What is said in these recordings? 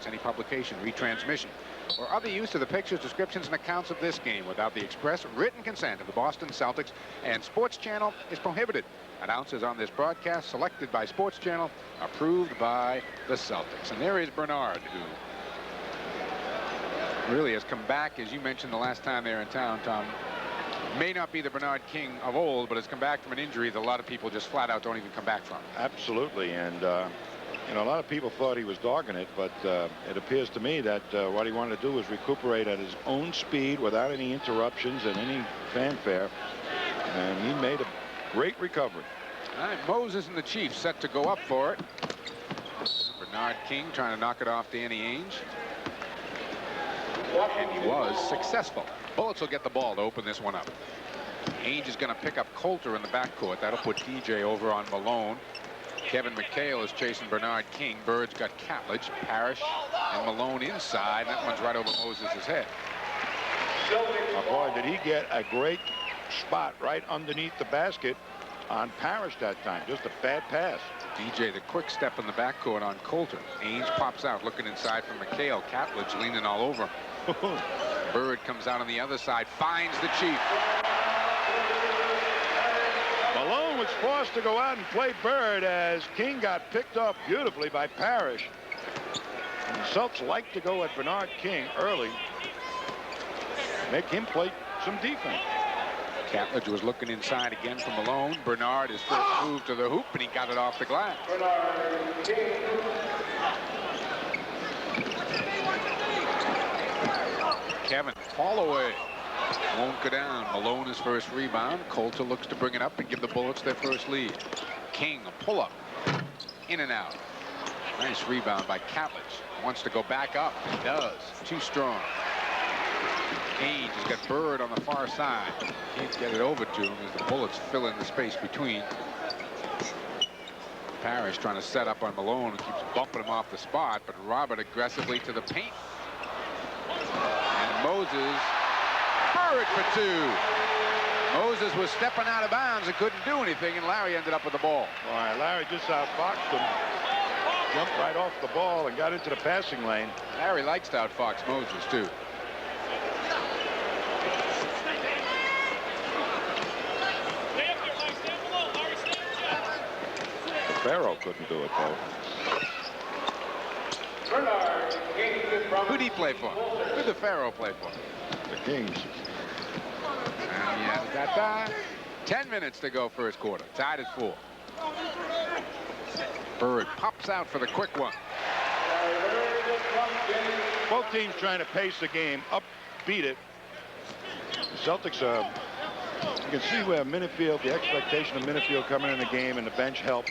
reports, any publication, retransmission, or other use of the pictures, descriptions, and accounts of this game without the express written consent of the Boston Celtics and Sports Channel is prohibited. Announcers on this broadcast selected by Sports Channel, approved by the Celtics. And there is Bernard, who really has come back, as you mentioned the last time they were in town, Tom. May not be the Bernard King of old, but has come back from an injury that a lot of people just flat out don't even come back from. Absolutely. And you know, a lot of people thought he was dogging it, but it appears to me that what he wanted to do was recuperate at his own speed without any interruptions and any fanfare, and he made a great recovery. All right, Moses and the Chiefs set to go up for it. Bernard King trying to knock it off Danny Ainge, and he was successful. Bullets will get the ball to open this one up. Ainge is going to pick up Coulter in the backcourt. That'll put DJ over on Malone. Kevin McHale is chasing Bernard King. Bird's got Catledge, Parrish, and Malone inside. That one's right over Moses' head. Oh, boy, did he get a great spot right underneath the basket on Parrish that time. Just a bad pass. DJ, the quick step in the backcourt on Coulter. Ainge pops out, looking inside for McHale. Catledge leaning all over. Bird comes out on the other side, finds the Chief. Malone was forced to go out and play Bird as King got picked off beautifully by Parrish. And the Celtics like to go at Bernard King early, make him play some defense. Catledge was looking inside again for Malone. Bernard is first moved to the hoop, and he got it off the glass. Kevin, fall away. Won't go down. Malone his first rebound. Coulter looks to bring it up and give the Bullets their first lead. King, a pull-up. In and out. Nice rebound by Catledge. Wants to go back up. He does. Too strong. Ainge has got Bird on the far side. Can't get it over to him as the Bullets fill in the space between. Parrish trying to set up on Malone and keeps bumping him off the spot, but Robert aggressively to the paint. And Moses, Bird for two. Moses was stepping out of bounds and couldn't do anything, and Larry ended up with the ball. All right, Larry just outfoxed him. Jumped right off the ball and got into the passing lane. Larry likes to outfox Moses, too. Farrell couldn't do it, though. Who'd he play for? Who'd the Farrell play for? The Kings. And yeah, got that. 10 minutes to go first quarter. Tied at 4. Bird pops out for the quick one. Both teams trying to pace the game, beat it. The Celtics, you can see where Minifield, the expectation of Minifield coming in the game and the bench help.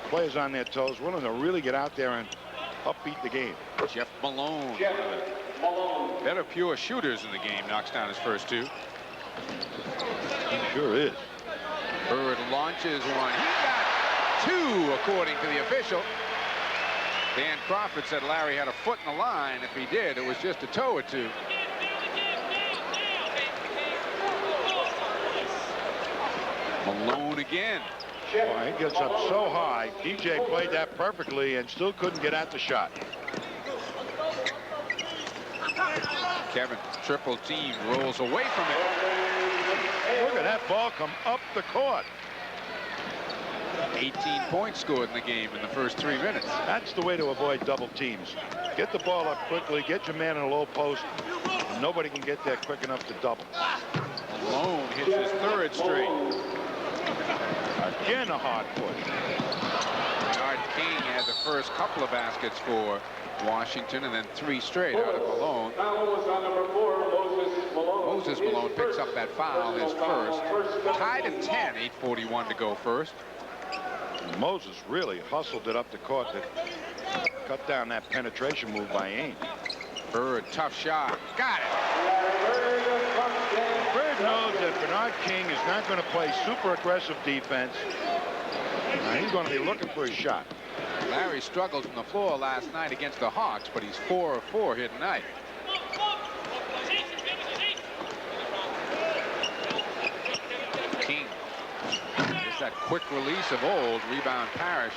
Players on their toes, willing to really get out there and upbeat the game. Jeff Malone. Better pure shooters in the game. Knocks down his first two. He sure is. Bird launches one. He got two, according to the official. Dan Crawford said Larry had a foot in the line. If he did, it was just a toe or two. Malone again. Boy, he gets up so high. DJ played that perfectly and still couldn't get at the shot. Kevin, triple team, rolls away from it. Look at that ball come up the court. 18 points scored in the game in the first 3 minutes. That's the way to avoid double teams. Get the ball up quickly, get your man in a low post. Nobody can get there quick enough to double. Malone hits his third straight. Again, a hard push. Bernard King had the first couple of baskets for Washington, and then 3 straight out of Malone. Moses Malone picks up that foul, his first. Tied at 10, 8:41 to go first. Moses really hustled it up the court to cut down that penetration move by Ainge. Bird, tough shot. Got it. Bird knows that Bernard King is not going to play super aggressive defense. He's going to be looking for his shot. Larry struggled from the floor last night against the Hawks, but he's 4 of 4 here tonight. King. There's that quick release of old. Rebound Parrish.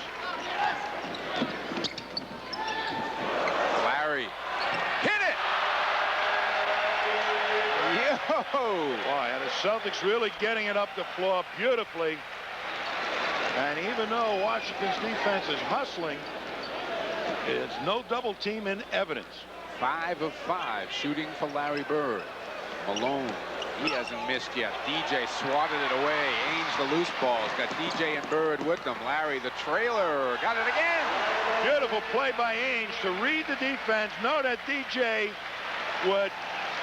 Larry Boy, and the Celtics really getting it up the floor beautifully. And even though Washington's defense is hustling, it's no double team in evidence. 5 of 5 shooting for Larry Bird. Malone, he hasn't missed yet. DJ swatted it away. Ainge the loose balls. Got DJ and Bird with them. Larry the trailer. Got it again. Beautiful play by Ainge to read the defense. Know that DJ would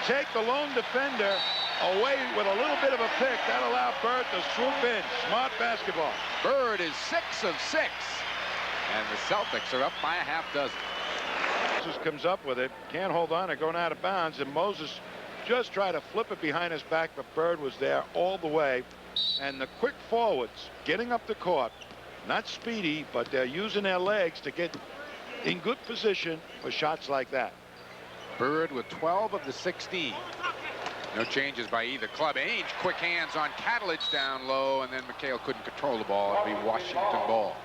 take the lone defender away with a little bit of a pick. That allowed Bird to swoop in. Smart basketball. Bird is 6 of 6. And the Celtics are up by a half dozen. Moses comes up with it. Can't hold on to going out of bounds. And Moses just tried to flip it behind his back, but Bird was there all the way. And the quick forwards getting up the court. Not speedy, but they're using their legs to get in good position for shots like that. Bird with 12 of the 16. No changes by either club. Ainge, quick hands on Catalyst down low, and then McHale couldn't control the ball. It'll be Washington ball.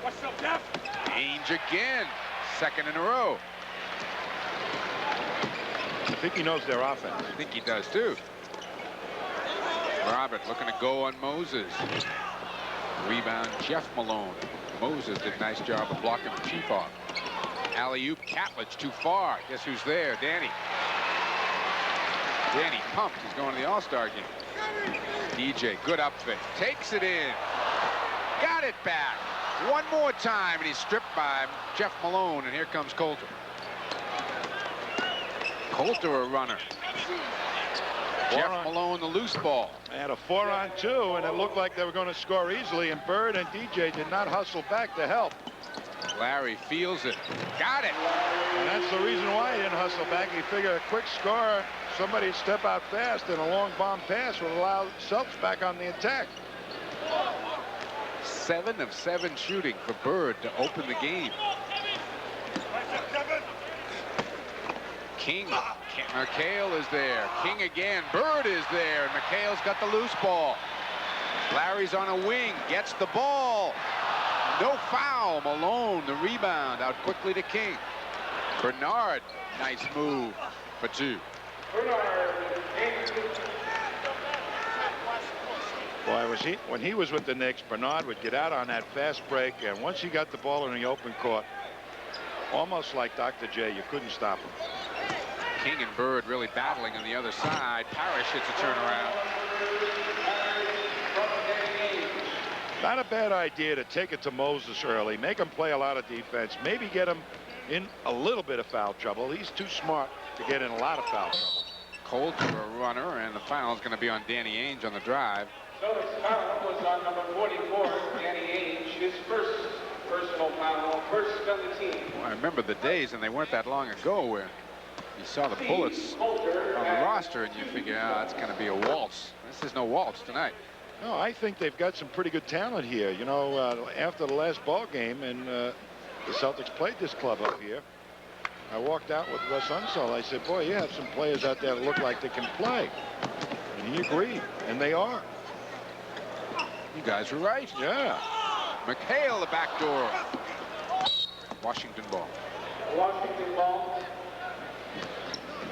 What's up, Jeff? Ainge again. Second in a row. I think he knows their offense. I think he does too. Robert looking to go on Moses. Rebound Jeff Malone. Moses did a nice job of blocking the chief off. Alley-oop, Catledge too far. Guess who's there? Danny. Danny pumped. He's going to the All-Star game. DJ, good up fake. Takes it in. Got it back. One more time, and he's stripped by Jeff Malone, and here comes Coulter. Coulter a runner. Jeff Malone the loose ball. They had a 4-on-2, and it looked like they were going to score easily, and Bird and DJ did not hustle back to help. Larry feels it. Got it. And that's the reason why he didn't hustle back. He figured a quick score, somebody step out fast, and a long bomb pass would allow Celtics back on the attack. 7 of 7 shooting for Bird to open the game. King. McHale is there. King again. Bird is there. And McHale's got the loose ball. Larry's on a wing. Gets the ball. No foul. Malone, the rebound. Out quickly to King. Bernard. Nice move for 2. Boy, when he was with the Knicks, Bernard would get out on that fast break, and once he got the ball in the open court, almost like Dr. J, you couldn't stop him. King and Bird really battling on the other side. Parrish hits a turnaround. Not a bad idea to take it to Moses early, make him play a lot of defense, maybe get him in a little bit of foul trouble. He's too smart to get in a lot of foul trouble. Coulter a runner, and the foul is going to be on Danny Ainge on the drive. Celtics foul was on number 44, Danny Ainge, his first personal foul, first on the team. Well, I remember the days, and they weren't that long ago, where you saw the bullets on the roster, and you figure, it's going to be a waltz. This is no waltz tonight. No, I think they've got some pretty good talent here. You know, after the last ball game, and the Celtics played this club up here, I walked out with Wes Unseld. I said, boy, you have some players out there that look like they can play. And he agreed, and they are. You guys were right. Yeah. McHale, the back door. Washington ball. Washington ball.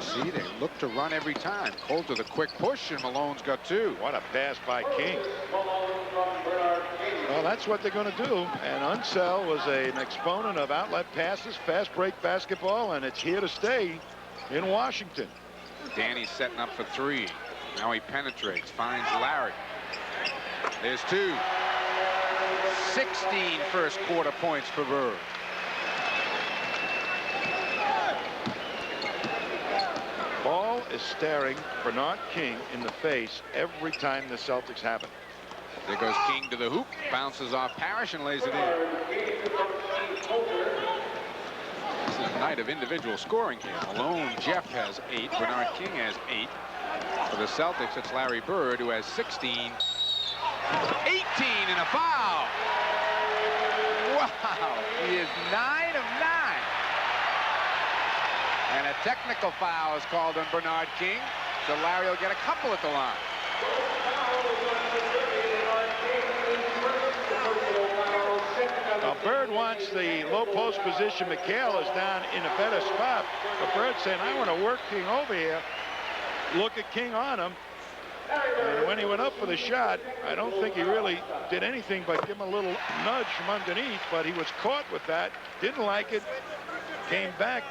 See, they look to run every time. Coulter the quick push, and Malone's got 2. What a pass by King. Well, that's what they're going to do. And Unseld was an exponent of outlet passes, fast break basketball, and it's here to stay in Washington. Danny's setting up for 3. Now he penetrates, finds Larry. There's 2. 16 first quarter points for Bird. Ball is staring Bernard King in the face every time the Celtics have it. There goes King to the hoop, bounces off Parrish and lays it in. This is a night of individual scoring here. Malone, Jeff has 8. Bernard King has 8. For the Celtics, it's Larry Bird, who has 16. 18 and a foul. Wow, he is 9 of 9. And a technical foul is called on Bernard King, so Larry will get a couple at the line. takes the low post position. McHale is down in a better spot. But Bird saying, I want to work King over here. Look at King on him. And when he went up for the shot, I don't think he really did anything but give him a little nudge from underneath, but he was caught with that, didn't like it, came back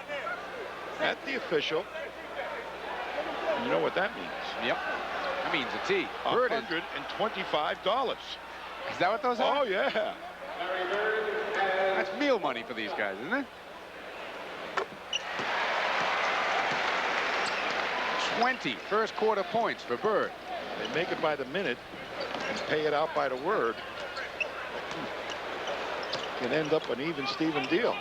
at the official. You know what that means? Yep. That means a tee. $125. Is that what those are? Oh, yeah. That's meal money for these guys, isn't it? 20 first quarter points for Bird. They make it by the minute and pay it out by the word. Can end up an even Steven deal.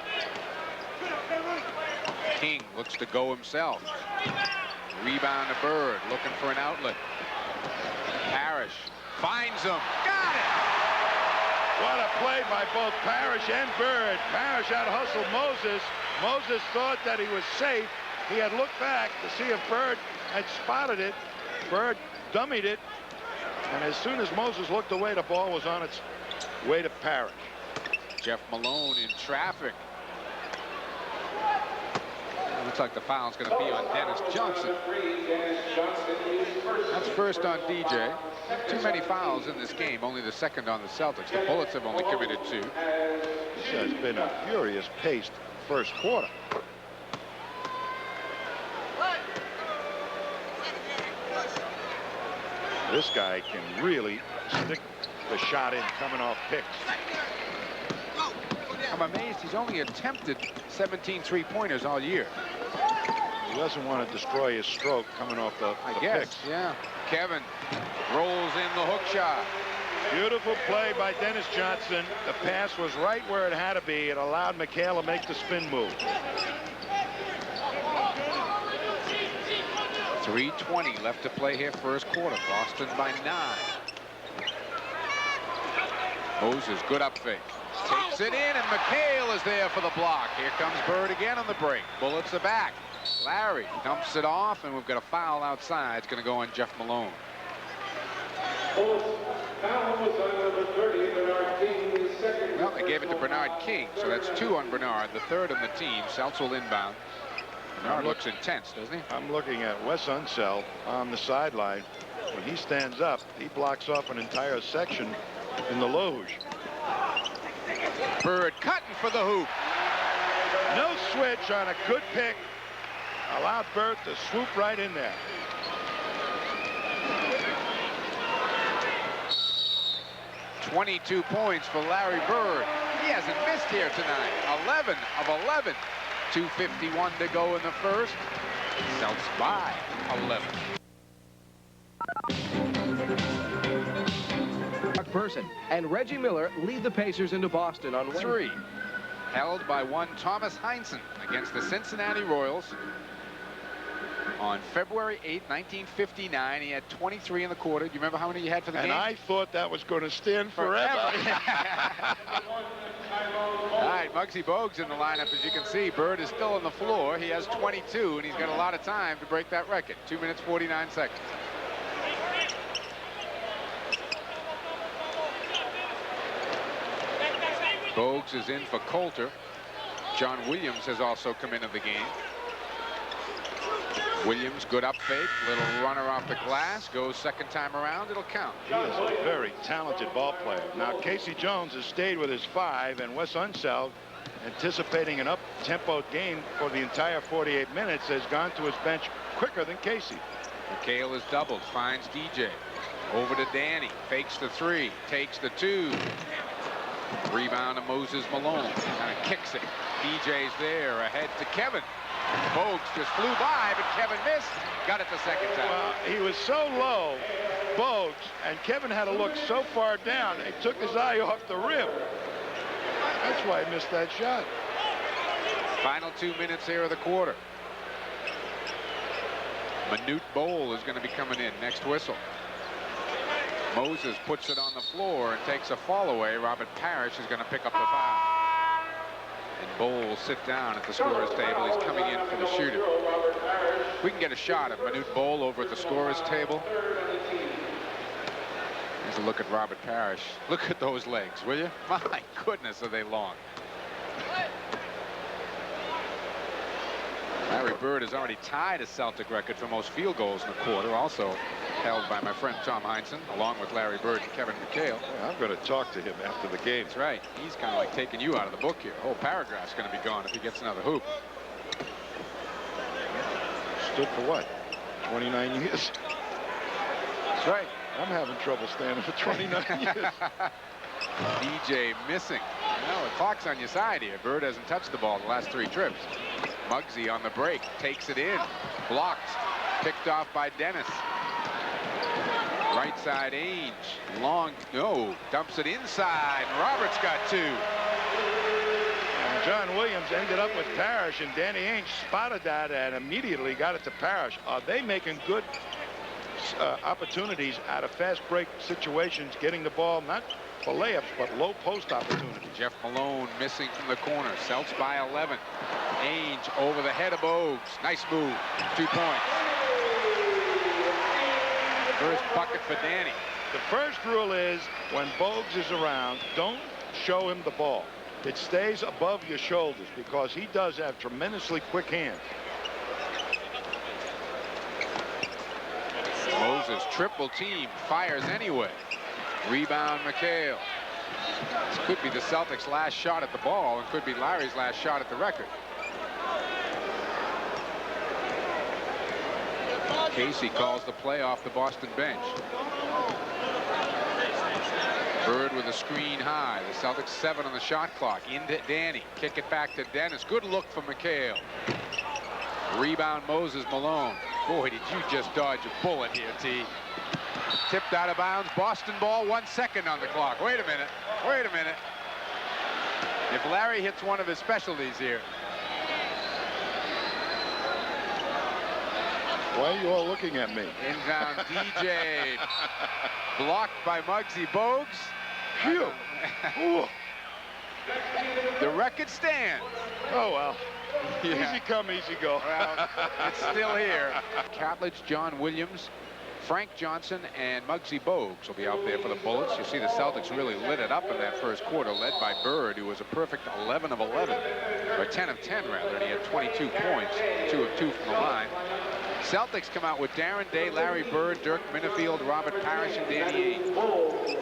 King looks to go himself. Rebound to Bird, looking for an outlet. Parrish finds him. Got it! What a play by both Parrish and Bird. Parrish out-hustled Moses. Moses thought that he was safe. He had looked back to see if Bird had spotted it. Bird dummied it. And as soon as Moses looked away, the ball was on its way to Parrish. Jeff Malone in traffic. It looks like the foul's going to be on Dennis Johnson. That's first on DJ. Too many fouls in this game, only the second on the Celtics. The Bullets have only committed 2. This has been a furious paced first quarter. This guy can really stick the shot in coming off picks. I'm amazed he's only attempted 17 3-pointers all year. He doesn't want to destroy his stroke coming off the picks. Yeah. Kevin rolls in the hook shot. Beautiful play by Dennis Johnson. The pass was right where it had to be. It allowed McHale to make the spin move. 3:20 left to play here first quarter. Boston by 9. Moses, good up fake. Takes it in, and McHale is there for the block. Here comes Bird again on the break. Bullets are back. Larry dumps it off, and we've got a foul outside. It's going to go on Jeff Malone. Well, they gave it to Bernard King, so that's 2 on Bernard, the 3rd on the team. Seltz will inbound. Bernard looks intense, doesn't he? I'm looking at Wes Unseld on the sideline. When he stands up, he blocks off an entire section in the loge. Bird cutting for the hoop. No switch on a good pick. Allowed Bird to swoop right in there. $22 points for Larry Bird. He hasn't missed here tonight. 11 of 11. 2:51 to go in the first. Celtics by 11. Person and Reggie Miller lead the Pacers into Boston on 3. Held by one Thomas Heinsohn against the Cincinnati Royals on February 8, 1959. He had 23 in the quarter. Do you remember how many he had for the game? And I thought that was going to stand forever. All right, Muggsy Bogues in the lineup, as you can see. Bird is still on the floor. He has 22, and he's got a lot of time to break that record. 2 minutes, 49 seconds. Bogues is in for Coulter. John Williams has also come into the game. Williams, good up fake, little runner off the glass, goes second time around, it'll count. He is a very talented ball player. Now Casey Jones has stayed with his 5, and Wes Unseld, anticipating an up-tempo game for the entire 48 minutes, has gone to his bench quicker than Casey. McHale is doubled, finds DJ. Over to Danny, fakes the 3, takes the 2. Rebound to Moses Malone, kind of kicks it. DJ's there, ahead to Kevin. Bogues just flew by, but Kevin missed. Got it the second time. Well, he was so low, Bogues, and Kevin had to look so far down, he took his eye off the rim. That's why he missed that shot. Final 2 minutes here of the quarter. Manute Bol is going to be coming in next whistle. Moses puts it on the floor and takes a fall away. Robert Parrish is going to pick up the foul. And Bol will sit down at the scorer's table. He's coming in for the shooter. We can get a shot of Manute Bol over at the scorer's table. Here's a look at Robert Parrish. Look at those legs, will you? My goodness, are they long. Larry Bird has already tied a Celtic record for most field goals in a quarter, also held by my friend Tom Heinsohn, along with Larry Bird and Kevin McHale. Yeah, I'm going to talk to him after the game. That's right. He's kind of like taking you out of the book here. The whole paragraph's going to be gone if he gets another hoop. Stood for what? 29 years? That's right. I'm having trouble standing for 29 years. DJ missing. No, the clock's on your side here. Bird hasn't touched the ball the last 3 trips. Muggsy on the break, takes it in, blocked, picked off by Dennis. Right side Ainge, long, no, dumps it inside. Roberts got 2. And John Williams ended up with Parrish, and Danny Ainge spotted that and immediately got it to Parrish. Are they making good opportunities out of fast break situations, getting the ball not for layups but low post opportunities? Jeff Malone missing from the corner. Celts by 11. Ainge over the head of Bogues. Nice move. 2 points. First bucket for Danny. The first rule is when Bogues is around, don't show him the ball. It stays above your shoulders because he does have tremendously quick hands. Moses triple team, fires anyway. Rebound McHale. This could be the Celtics' last shot at the ball and could be Larry's last shot at the record. Casey calls the play off the Boston bench. Bird with a screen high. The Celtics 7 on the shot clock. Into Danny. Kick it back to Dennis. Good look for McHale. Rebound Moses Malone. Boy, did you just dodge a bullet here, T. Tipped out of bounds. Boston ball. 1 second on the clock. Wait a minute. Wait a minute. If Larry hits one of his specialties here. Why are you all looking at me? Inbound DJ. Blocked by Muggsy Bogues. Phew. The record stands. Oh, well. Yeah. Easy come, easy go. Well, it's still here. Catledge, John Williams, Frank Johnson, and Muggsy Bogues will be out there for the Bullets. You see the Celtics really lit it up in that first quarter, led by Bird, who was a perfect 11 of 11, or 10 of 10 rather, and he had 22 points, 2 of 2 from the line. Celtics come out with Darren Day, Larry Bird, Dirk Minifield, Robert Parrish, and Danny Ainge.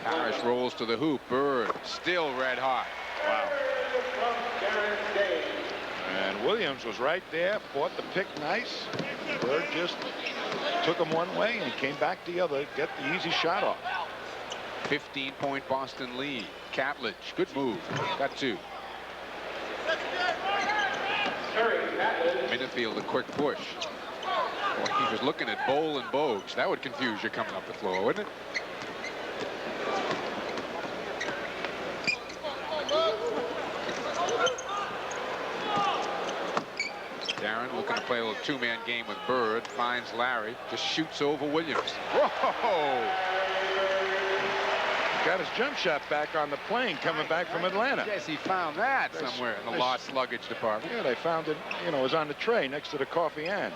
Parrish rolls to the hoop. Bird still red hot. Wow. And Williams was right there, fought the pick nice. Bird just took him one way and came back the other, get the easy shot off. 15-point Boston lead. Catledge, good move. Got 2. Minifield, a quick push. Boy, he was looking at Bowl and Bogues. That would confuse you coming up the floor, wouldn't it? Darren looking to play a little 2-man game with Bird. Finds Larry. Just shoots over Williams. Whoa! Got his jump shot back on the plane coming back from Atlanta. Yes, he found that somewhere in the lost luggage department. Yeah, they found it, you know, it was on the tray next to the coffee and.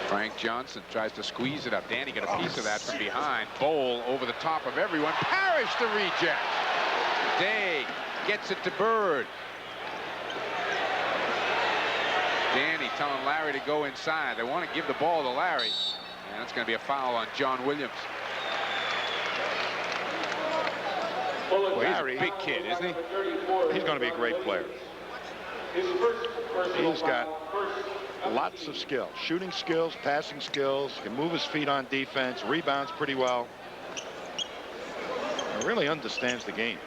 Frank Johnson tries to squeeze it up. Danny got a piece of that from behind. Bowl over the top of everyone. Parrish the reject. Day gets it to Bird. Danny telling Larry to go inside. They want to give the ball to Larry. And it's going to be a foul on John Williams. Well, he's a big kid, isn't he? He's going to be a great player. He's got lots of skill. Shooting skills, passing skills, can move his feet on defense, rebounds pretty well. He really understands the game.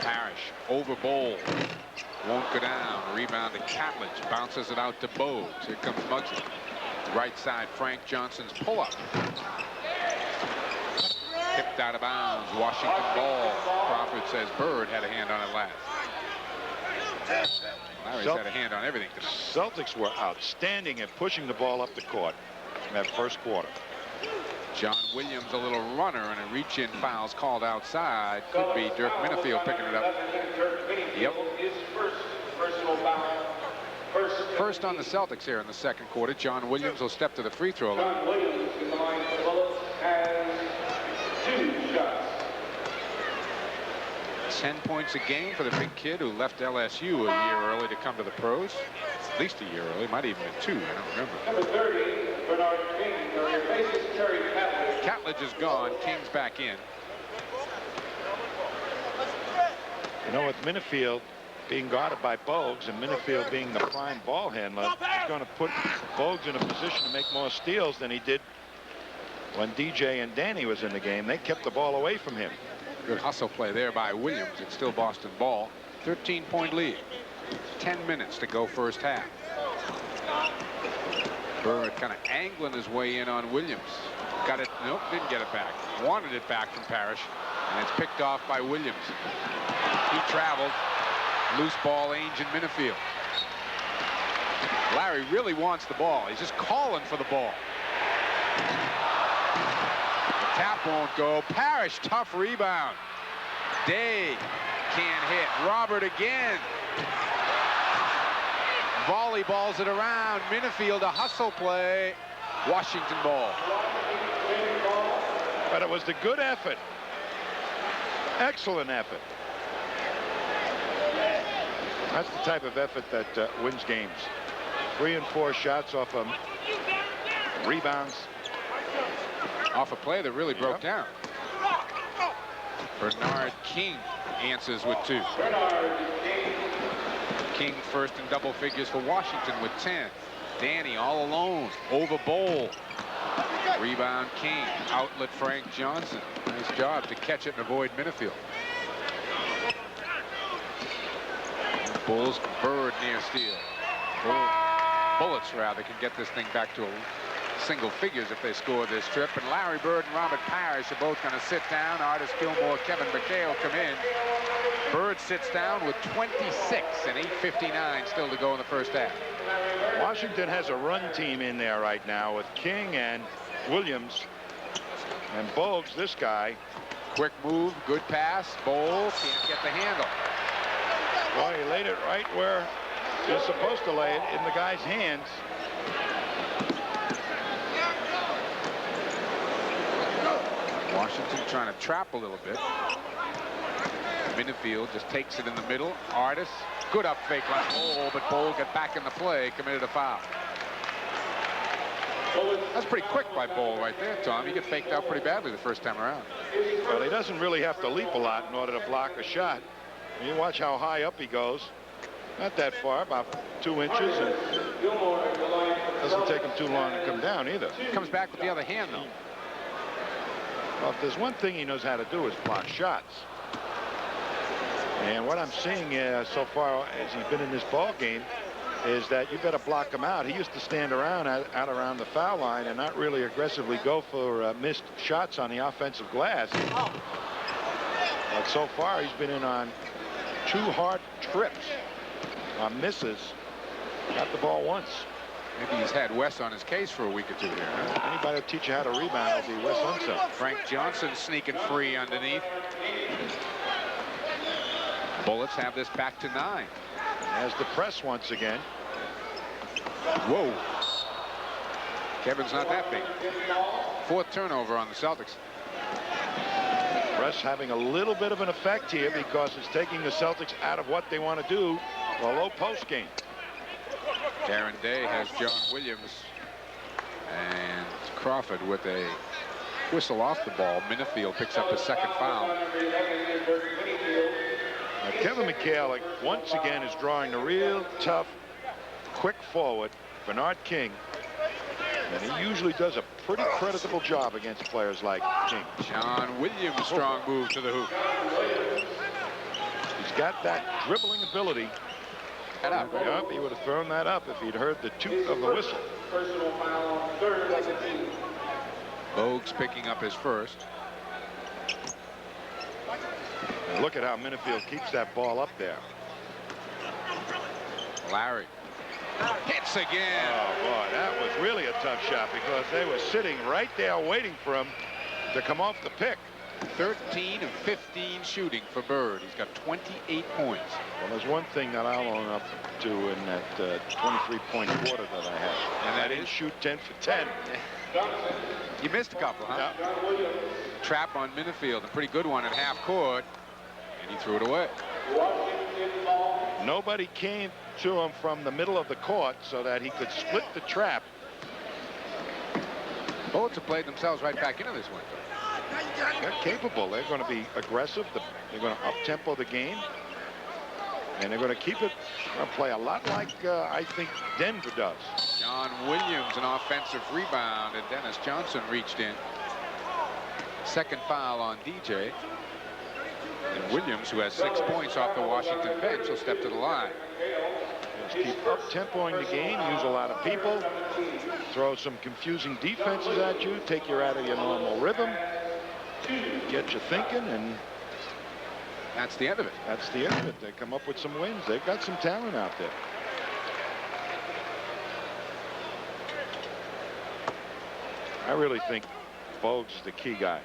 Parrish over Bowl. Won't go down. Rebound to Catledge. Bounces it out to Bogues. Here comes Muggsy. Right side, Frank Johnson's pull-up. Tipped out of bounds. Washington ball. Crawford says Bird had a hand on it last. Larry's had a hand on everything tonight. Celtics were outstanding at pushing the ball up the court in that first quarter. John Williams, a little runner, and a reach-in foul's called outside. Could be Dirk Minifield picking it up. Yep. First on the Celtics here in the second quarter. John Williams will step to the free throw line. John Williams in the line for the Bullets has 2 shots. 10 points a game for the big kid who left LSU a year early to come to the pros. At least a year early, might even been 2, I don't remember. Number 30, Bernard King. Your bases carried Catlett. Catlett is gone, King's back in. You know, with Minifield being guarded by Bogues and Minifield being the prime ball handler, he's going to put Bogues in a position to make more steals than he did when DJ and Danny was in the game. They kept the ball away from him. Good hustle play there by Williams. It's still Boston ball. 13-point lead. 10 minutes to go first half. Bird kind of angling his way in on Williams. Got it. Nope, didn't get it back. Wanted it back from Parrish. And it's picked off by Williams. He traveled. Loose ball, Ainge and Minifield. Larry really wants the ball. He's just calling for the ball. The tap won't go. Parrish, tough rebound. Day can't hit. Robert again. Volleyballs it around. Minifield, a hustle play. Washington ball. But it was the good effort. Excellent effort. That's the type of effort that wins games. 3 and 4 shots off of rebounds. Off a play that really broke down. Bernard King answers with 2. King first in double figures for Washington with 10. Danny all alone over Bowl. Rebound King. Outlet Frank Johnson. Nice job to catch it and avoid Minifield. Bulls, Bird near steal. Bullets rather can get this thing back to single figures if they score this trip. And Larry Bird and Robert Parrish are both going to sit down. Artis Gilmore, Kevin McHale come in. Bird sits down with 26 and 8:59 still to go in the first half. Washington has a run team in there right now with King and Williams and Bogues. This guy. Quick move, good pass. Bowl can't get the handle. Well, he laid it right where you're supposed to lay it, in the guy's hands. Washington trying to trap a little bit. Minifield just takes it in the middle. Artis, good up fake on Bowl, but Bowl got back in the play, committed a foul. That's pretty quick by Bowl right there, Tom. He got faked out pretty badly the first time around. Well, he doesn't really have to leap a lot in order to block a shot. You watch how high up he goes. Not that far, about 2 inches, and doesn't take him too long to come down either. Comes back with the other hand, though. Well, if there's one thing he knows how to do is block shots. And what I'm seeing so far as he's been in this ball game is that you better block him out. He used to stand around out around the foul line and not really aggressively go for missed shots on the offensive glass. But so far he's been in on 2 hard trips on misses. Got the ball once. Maybe he's had Wes on his case for a week or 2 here. Huh? Anybody will teach you how to rebound will be Wes Unseld. Frank Johnson sneaking free underneath. Bullets have this back to 9. As the press once again. Whoa. Kevin's not that big. 4th turnover on the Celtics. Press having a little bit of an effect here because it's taking the Celtics out of what they want to do, a low post game. Darren Day has John Williams and Crawford with a whistle off the ball. Minifield picks up his 2nd foul. Now, Kevin McHale once again is drawing the real tough, quick forward, Bernard King. And he usually does a pretty creditable job against players like King. John Williams, strong move to the hoop. He's got that dribbling ability. Yep, he would have thrown that up if he'd heard the toot of the whistle. Personal foul on 3rd of the team. Bogues picking up his 1st. And look at how Minifield keeps that ball up there. Larry hits again. Oh, boy, that was really a tough shot because they were sitting right there waiting for him to come off the pick. 13 of 15 shooting for Bird. He's got 28 points. Well, there's one thing that I'll own up to in that 23-point quarter that I had. And that I didn't is? shoot 10 for 10. You missed a couple, huh? Yeah. Trap on Minifield, a pretty good one at half court. And he threw it away. Nobody came to him from the middle of the court so that he could split the trap. Bullets have played themselves right back into this window. They're capable. They're going to be aggressive. They're going to up-tempo the game. And they're going to keep it, play a lot like I think Denver does. John Williams, an offensive rebound, and Dennis Johnson reached in. Second foul on DJ. And Williams, who has 6 points off the Washington bench, will step to the line. Just keep up-tempoing the game, use a lot of people, throw some confusing defenses at you, take you out of your normal rhythm, get you thinking, and that's the end of it. That's the end of it. They come up with some wins. They've got some talent out there. I really think Bogues is the key guy.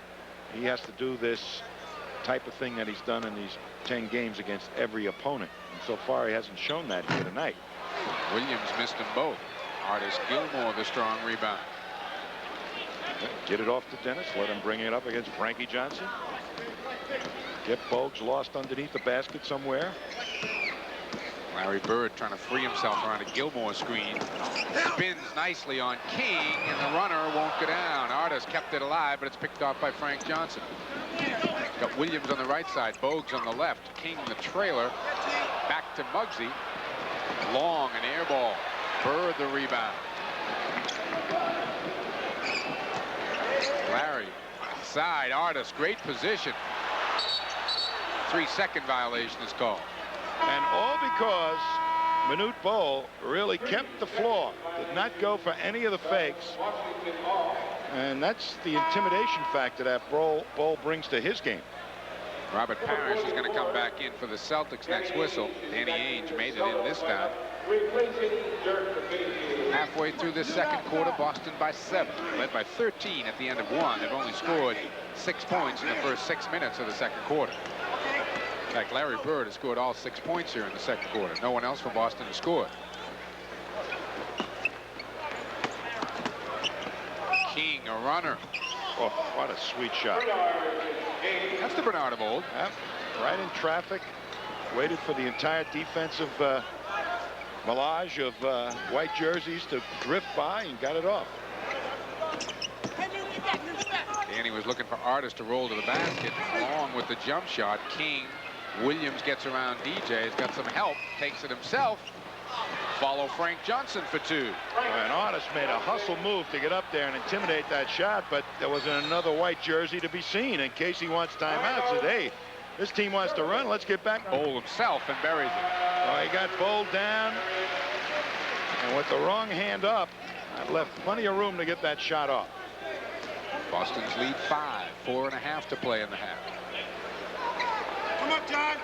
He has to do this type of thing that he's done in these 10 games against every opponent. And so far, he hasn't shown that here tonight. Williams missed them both. Artis Gilmore, the strong rebound. Get it off to Dennis. Let him bring it up against Frankie Johnson. Get Bogues lost underneath the basket somewhere. Larry Bird trying to free himself around a Gilmore screen. Spins nicely on King, and the runner won't go down. Artis kept it alive, but it's picked off by Frank Johnson. Got Williams on the right side, Bogues on the left. King the trailer. Back to Muggsy. Long, an air ball. Bird the rebound. Larry side. Artis, great position. 3-second violation is called. And all because Manute Bol really kept the floor. Did not go for any of the fakes. And that's the intimidation factor that Bol brings to his game. Robert Parrish is going to come back in for the Celtics next whistle. Danny Ainge made it in this time. Halfway through this second quarter, Boston by 7. Led by 13 at the end of 1. They've only scored 6 points in the first 6 minutes of the second quarter. In fact, Larry Bird has scored all 6 points here in the second quarter. No one else from Boston has scored. King, a runner. Oh, what a sweet shot. That's the Bernard of old. Yep. Right in traffic. Waited for the entire defensive melange of white jerseys to drift by and got it off. Danny was looking for Artis to roll to the basket along with the jump shot. King. Williams gets around DJ. He's got some help. Takes it himself. Follow Frank Johnson for 2. And Artis made a hustle move to get up there and intimidate that shot, but there wasn't another white jersey to be seen. In case he wants timeout, said, hey, this team wants to run. Let's get back. Bol himself and buries it. Oh, he got Bol down. And with the wrong hand up, that left plenty of room to get that shot off. Boston's lead 5. 4.5 to play in the half. Come up, John.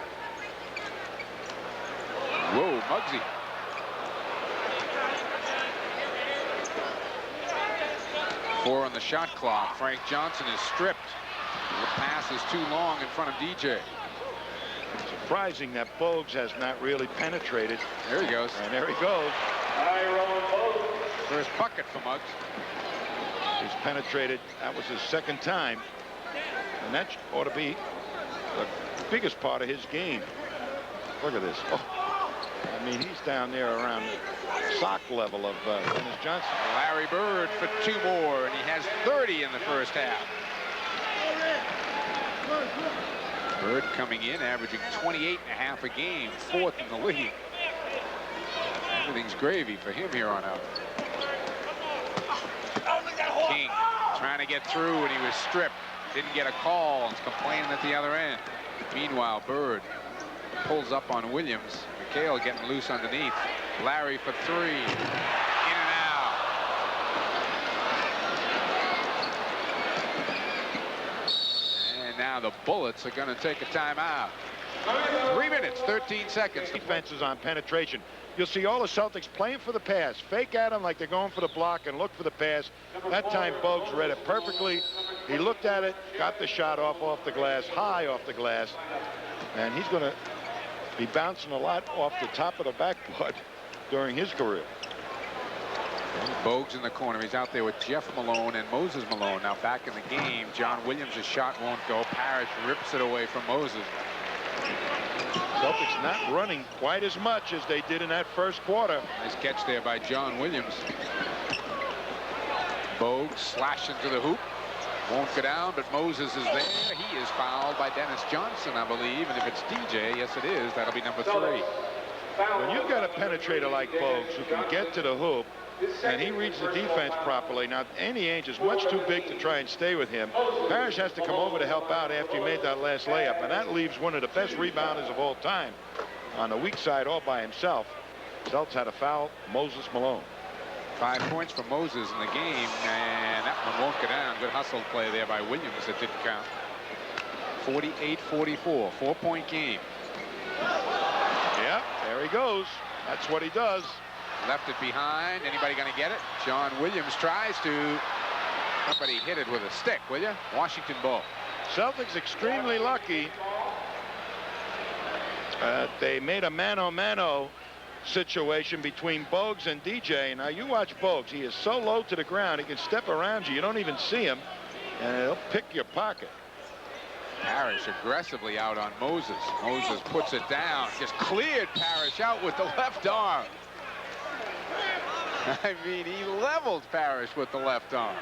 Whoa, Muggsy. Four on the shot clock. Frank Johnson is stripped. The pass is too long in front of DJ. Surprising that Bogues has not really penetrated. There he goes. And there he goes. First bucket for Muggs. He's penetrated. That was his second time. And that ought to be the biggest part of his game. Look at this. Oh, I mean, he's down there around the sock level of Dennis Johnson. Larry Bird for 2 more, and he has 30 in the first half. Bird coming in, averaging 28.5 a game, 4th in the league. Everything's gravy for him here on out. King trying to get through, and he was stripped. Didn't get a call, and is complaining at the other end. Meanwhile, Bird pulls up on Williams. McHale getting loose underneath. Larry for 3. In and out. And now the Bullets are going to take a timeout. 3 minutes, 13 seconds. Defenses on penetration. You'll see all the Celtics playing for the pass. Fake at him like they're going for the block and look for the pass. That time Bogues read it perfectly. He looked at it, got the shot off the glass, high off the glass. And he's going to be bouncing a lot off the top of the backboard during his career. Bogues in the corner. He's out there with Jeff Malone and Moses Malone. Now back in the game. John Williams' shot won't go. Parrish rips it away from Moses. Celtics not running quite as much as they did in that first quarter. Nice catch there by John Williams. Bogues slashing to the hoop. Won't go down, but Moses is there. He is fouled by Dennis Johnson, I believe. And if it's DJ, yes it is, that'll be number 3. When you've got a penetrator like Bogues who can get to the hoop, and he reads the defense properly. Now, Danny Ainge is much too big to try and stay with him. Parrish has to come over to help out after he made that last layup, and that leaves one of the best rebounders of all time on the weak side all by himself. Celtics had a foul, Moses Malone. 5 points for Moses in the game, and that one won't go down. Good hustle play there by Williams that didn't count. 48-44, 4-point game. Yeah, there he goes. That's what he does. Left it behind. Anybody going to get it? John Williams tries to. Somebody hit it with a stick, will you? Washington ball. Celtics extremely lucky. They made a mano-mano situation between Bogues and DJ. Now, you watch Bogues. He is so low to the ground, he can step around you. You don't even see him, and he'll pick your pocket. Parrish aggressively out on Moses. Moses puts it down. Just cleared Parrish out with the left arm. I mean, he leveled Parrish with the left arm.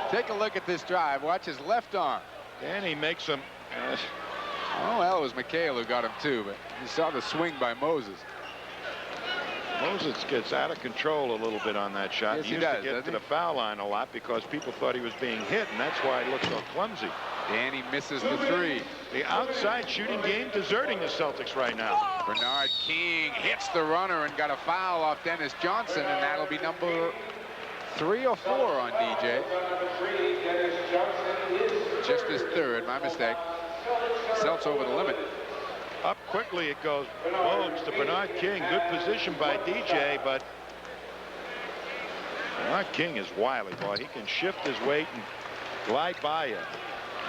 Take a look at this drive. Watch his left arm. And he makes him. Oh, well, it was McHale who got him, too, but you saw the swing by Moses. Moses gets out of control a little bit on that shot. Yes, he used to get to the foul line a lot because people thought he was being hit, and that's why he looked so clumsy. Danny misses the 3. The outside shooting game deserting the Celtics right now. Bernard King hits the runner and got a foul off Dennis Johnson, and that'll be number 3 or 4 on DJ. Just his 3rd, my mistake. Celtics over the limit. Up quickly it goes. Bogues to Bernard King. Good position by DJ, but Bernard King is wily, boy. He can shift his weight and glide by you.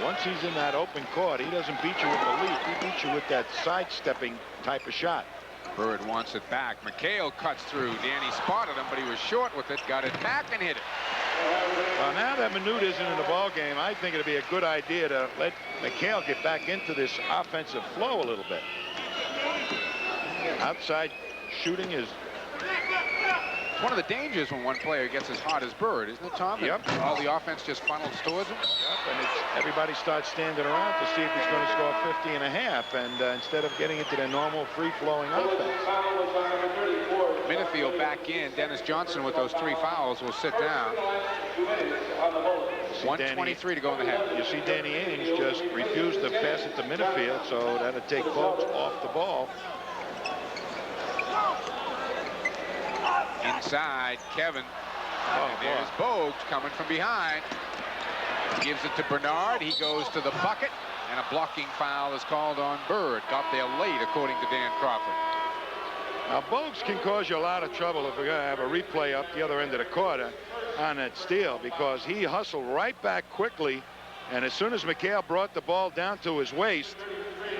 Once he's in that open court, he doesn't beat you with the leap. He beats you with that sidestepping type of shot. Bird wants it back. McHale cuts through. Danny spotted him, but he was short with it. Got it back and hit it. Well, now that Minute isn't in the ball game, I think it'd be a good idea to let McHale get back into this offensive flow a little bit. Outside shooting is one of the dangers when one player gets as hot as Bird, isn't it, Tom? Yep. And all the offense just funnels towards him. Yep, and everybody starts standing around to see if he's going to score 50 and a half, and instead of getting into their normal free-flowing offense. Minifield back in. Dennis Johnson with those 3 fouls will sit down. 1:23 to go in the half. You see Danny Ainge just refused to pass it to Minifield, so that'll take Bogues off the ball. Inside, Kevin. And there's Bogues coming from behind. Gives it to Bernard. He goes to the bucket, and a blocking foul is called on Bird. Got there late, according to Dan Crawford. Now, Bogues can cause you a lot of trouble if we're going to have a replay up the other end of the court on that steal, because he hustled right back quickly, and as soon as McHale brought the ball down to his waist,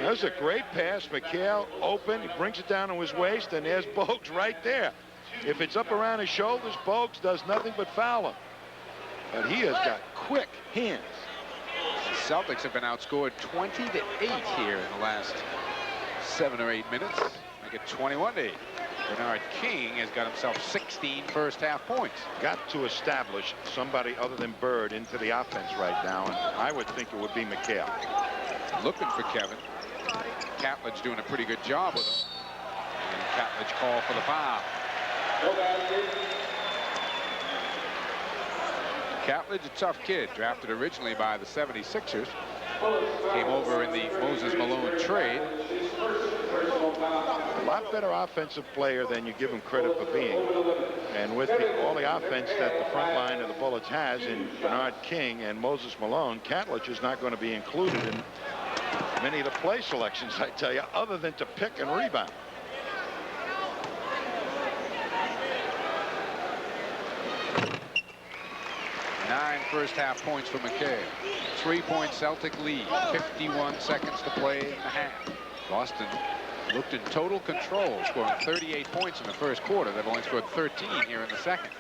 that was a great pass. McHale open, he brings it down to his waist, and there's Bogues right there. If it's up around his shoulders, Bogues does nothing but foul him. But he has got quick hands. The Celtics have been outscored 20-8 here in the last 7 or 8 minutes. Make it 21-8. Bernard King has got himself 16 first-half points. Got to establish somebody other than Bird into the offense right now, and I would think it would be McHale. Looking for Kevin. Catledge doing a pretty good job with him. And Catledge called for the foul. Catledge, a tough kid, drafted originally by the 76ers. Came over in the Moses Malone trade. A lot better offensive player than you give him credit for being. And with all the offense that the front line of the Bullets has in Bernard King and Moses Malone, Catledge is not going to be included in many of the play selections, I tell you, other than to pick and rebound. Nine first-half points for McKay. 3-point Celtic lead. 51 seconds to play in the half. Boston looked in total control, scoring 38 points in the first quarter. They've only scored 13 here in the second.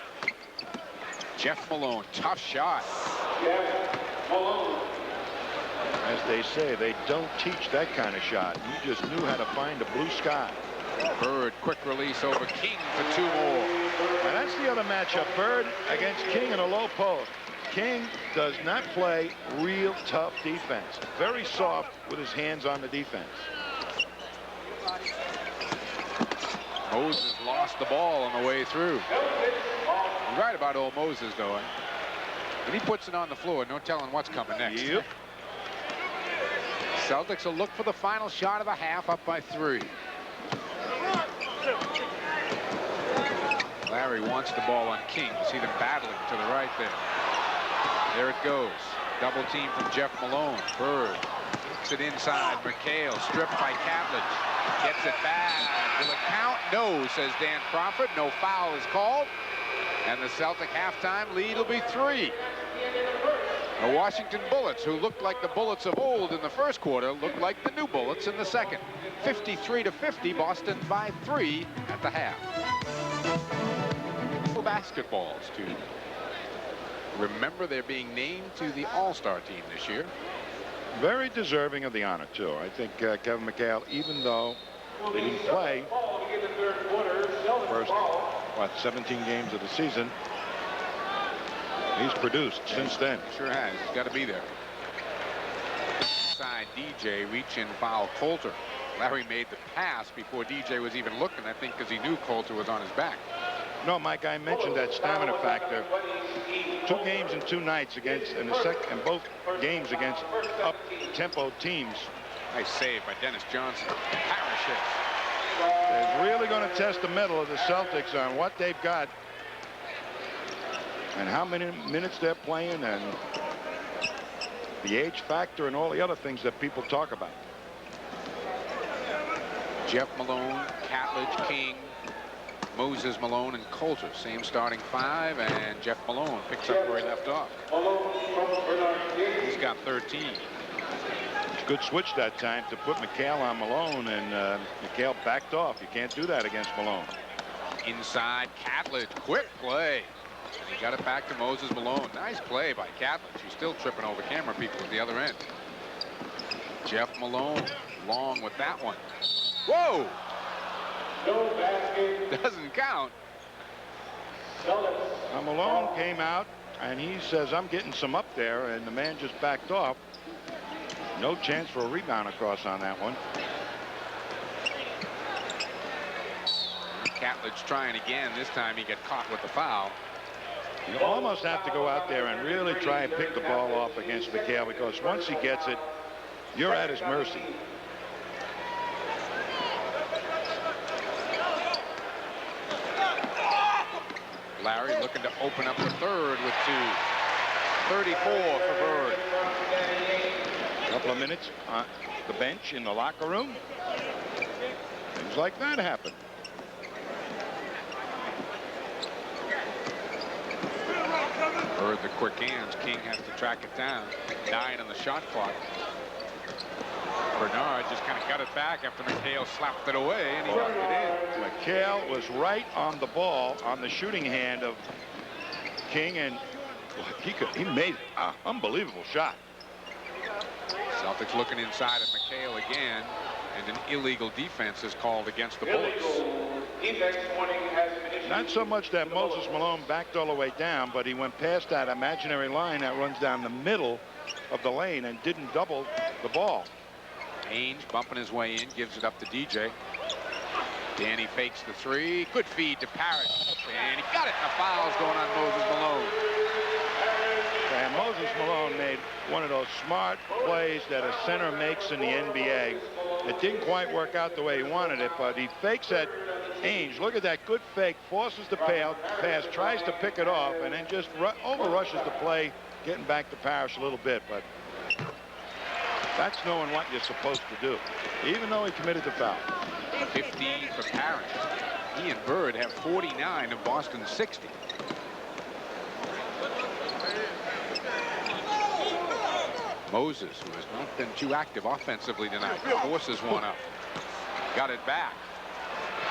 Jeff Malone, tough shot. As they say, they don't teach that kind of shot. He just knew how to find a blue sky. Bird, quick release over King for 2 more. And that's the other matchup. Bird against King in a low post. King does not play real tough defense. Very soft with his hands on the defense. Moses lost the ball on the way through. You're right about old Moses, though. When he puts it on the floor, no telling what's coming next. Yep. Celtics will look for the final shot of the half, up by 3. Larry wants the ball on King. You see them battling to the right there. There it goes. Double team from Jeff Malone. Bird kicks it inside. McHale stripped by Catlett. Gets it back. Will it count? No, says Dan Crawford. No foul is called. And the Celtic halftime lead will be 3. The Washington Bullets, who looked like the Bullets of old in the first quarter, look like the new Bullets in the second. 53-50, Boston by 3 at the half. Basketballs to remember they're being named to the All-Star team this year. Very deserving of the honor, too. I think Kevin McHale, even though he didn't play first, 17 games of the season, he's produced since then. Sure has. He's got to be there. Side DJ, reach in, foul Coulter. Larry made the pass before DJ was even looking, I think, because he knew Coulter was on his back. No, Mike, I mentioned that stamina factor. 2 games and 2 nights against, and both games against up-tempo teams. Nice save by Dennis Johnson. Parishes. They're really going to test the mettle of the Celtics on what they've got and how many minutes they're playing and the age factor and all the other things that people talk about. Jeff Malone, Catlett, King, Moses, Malone, and Coulter. Same starting 5, and Jeff Malone picks up where he left off. He's got 13. Good switch that time to put McHale on Malone, and McHale backed off. You can't do that against Malone. Inside, Catlett, quick play. And he got it back to Moses Malone. Nice play by Catlett. She's still tripping over camera people at the other end. Jeff Malone, long with that one. Whoa! Doesn't count. Now Malone came out and he says, I'm getting some up there, and the man just backed off. No chance for a rebound across on that one. Catlett's trying again. This time he got caught with the foul. You almost have to go out there and really try and pick the ball off against McHale, because once he gets it, you're at his mercy. Larry looking to open up the third with 2. 34 for Bird. A couple of minutes on the bench in the locker room. Things like that happen. Bird the quick hands. King has to track it down. 9 on the shot clock. Bernard just kind of got it back after McHale slapped it away, and he knocked it in. McHale was right on the ball on the shooting hand of King, and he made an unbelievable shot. Celtics looking inside at McHale again, and an illegal defense is called against the Bullets. Not so much that Moses Malone backed all the way down, but he went past that imaginary line that runs down the middle of the lane and didn't double the ball. Ainge bumping his way in, gives it up to DJ. Danny fakes the 3. Good feed to Parrish. And he got it. The foul's going on Moses Malone. And Moses Malone made one of those smart plays that a center makes in the NBA. It didn't quite work out the way he wanted it, but he fakes at Ainge. Look at that good fake. Forces the pass, tries to pick it off, and then just overrushes the play, getting back to Parrish a little bit. But that's knowing what you're supposed to do, even though he committed the foul. 15 for Parrish. He and Bird have 49 of Boston's 60. Moses, who has not been too active offensively tonight, forces one up. Got it back.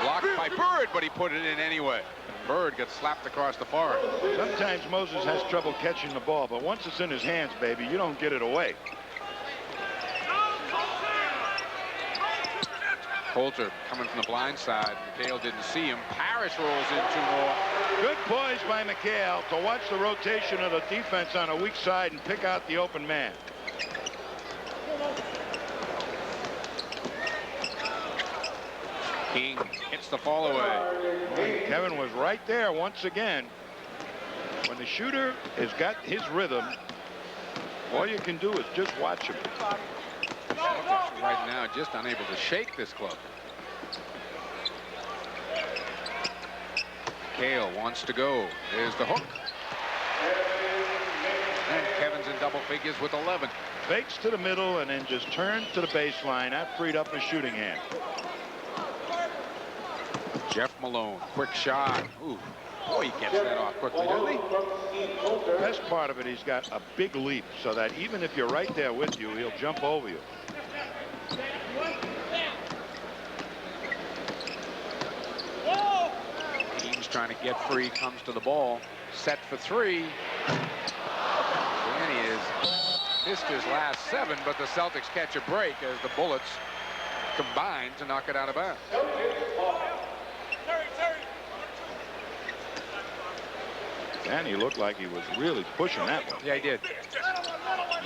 Blocked by Bird, but he put it in anyway. Bird gets slapped across the forehead. Sometimes Moses has trouble catching the ball, but once it's in his hands, baby, you don't get it away. Coulter coming from the blind side. McHale didn't see him. Parrish rolls in 2 more. Good poise by McHale to watch the rotation of the defense on a weak side and pick out the open man. King hits the fall away. Kevin was right there once again. When the shooter has got his rhythm, all you can do is just watch him. Right now, just unable to shake this club. Cale wants to go. There's the hook. And Kevin's in double figures with 11. Fakes to the middle and then just turns to the baseline. That freed up his shooting hand. Jeff Malone, quick shot. Ooh, boy, he gets that off quickly, doesn't he? The best part of it, he's got a big leap so that even if you're right there with you, he'll jump over you. He's trying to get free, comes to the ball, set for 3. And he is missed his last 7, but the Celtics catch a break as the Bullets combine to knock it out of bounds. And he looked like he was really pushing that one. Yeah, he did.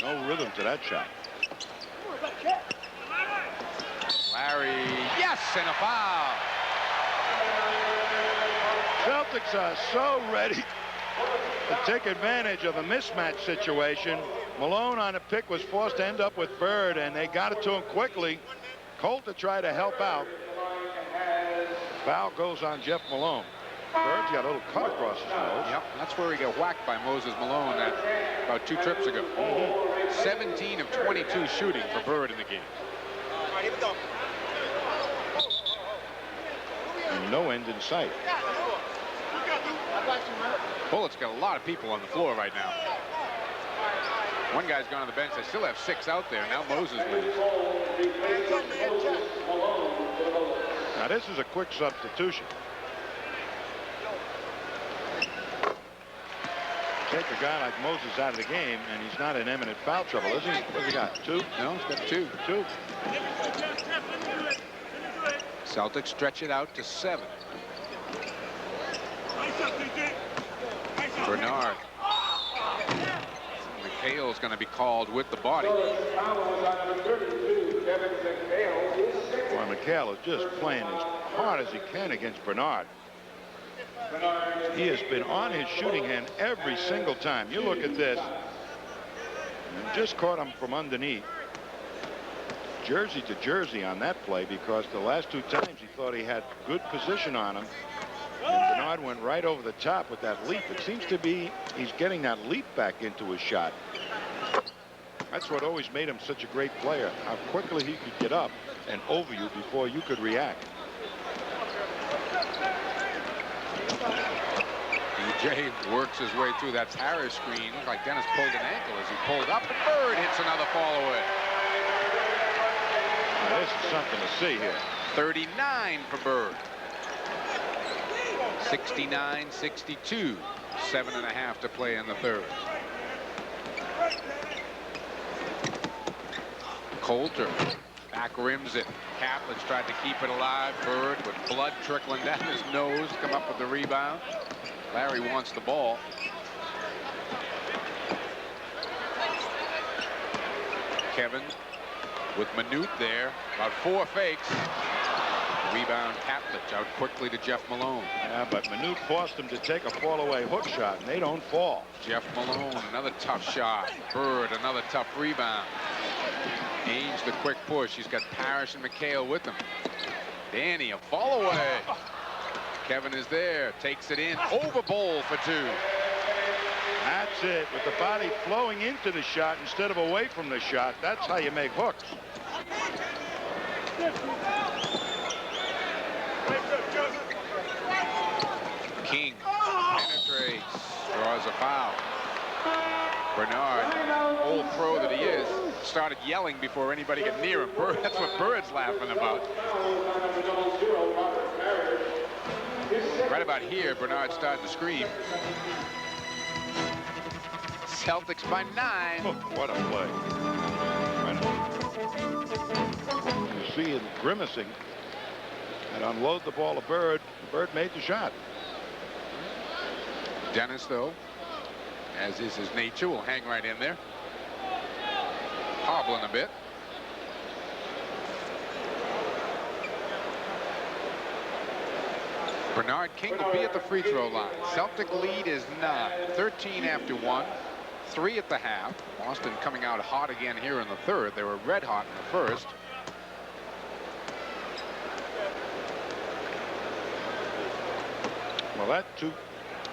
No rhythm to that shot. Larry, yes, and a foul. Celtics are so ready to take advantage of a mismatch situation. Malone on a pick was forced to end up with Bird, and they got it to him quickly. Coulter tried to help out. Foul goes on Jeff Malone. Bird's got a little cut across his nose. Yep, that's where he got whacked by Moses Malone about 2 trips ago. 17 of 22 shooting for Bird in the game. And no end in sight. Bullets got a lot of people on the floor right now. One guy's gone on the bench. They still have 6 out there. Now Moses leaves. Now this is a quick substitution. Take a guy like Moses out of the game, and he's not in imminent foul trouble, is he? What's he got? 2? No, he's got 2. 2. Celtics stretch it out to 7. Bernard. McHale's going to be called with the body. Boy, McHale is just playing as hard as he can against Bernard. He has been on his shooting hand every single time. You look at this. And just caught him from underneath. Jersey to jersey on that play because the last 2 times he thought he had good position on him. And Bernard went right over the top with that leap. It seems to be he's getting that leap back into his shot. That's what always made him such a great player. How quickly he could get up and over you before you could react. DJ works his way through that Harris screen. Looked like Dennis pulled an ankle as he pulled up, and Bird hits another fall away. Now, this is something to see here. 39 for Bird. 69-62. 7.5 to play in the 3rd. Coulter back rims it. Kaplan's tried to keep it alive. Bird with blood trickling down his nose. Come up with the rebound. Larry wants the ball. Kevin with Minute there. About 4 fakes. Rebound Kaplich out quickly to Jeff Malone. Yeah, but Minute forced him to take a fall-away hook shot, and they don't fall. Jeff Malone, another tough shot. Bird, another tough rebound. Ainge, the quick push. He's got Parrish and McHale with him. Danny, a fall away. Kevin is there, takes it in, over Bowl for 2. That's it, with the body flowing into the shot instead of away from the shot. That's how you make hooks. King penetrates, draws a foul. Bernard, old pro that he is, started yelling before anybody got near him. Bird, that's what Bird's laughing about. Right about here, Bernard started to scream. Celtics by 9. Oh, what a play. You see him grimacing and unload the ball to Bird. Bird made the shot. Dennis, though, as is his nature, will hang right in there. Hobbling a bit. Bernard King will be at the free throw line. Celtic lead is 9. 13 after 1. 3 at the half. Boston coming out hot again here in the third. They were red hot in the first. Well, that 2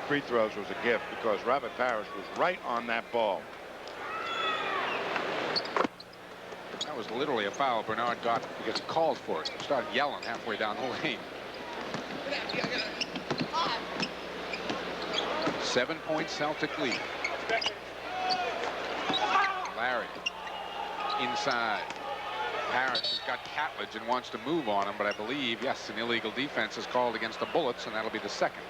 free throws was a gift because Robert Parrish was right on that ball. That was literally a foul Bernard got because he called for it. He started yelling halfway down the lane. 7-point Celtic lead. Larry inside. Parrish has got Catledge and wants to move on him, but I believe, yes, an illegal defense is called against the Bullets, and that'll be the second.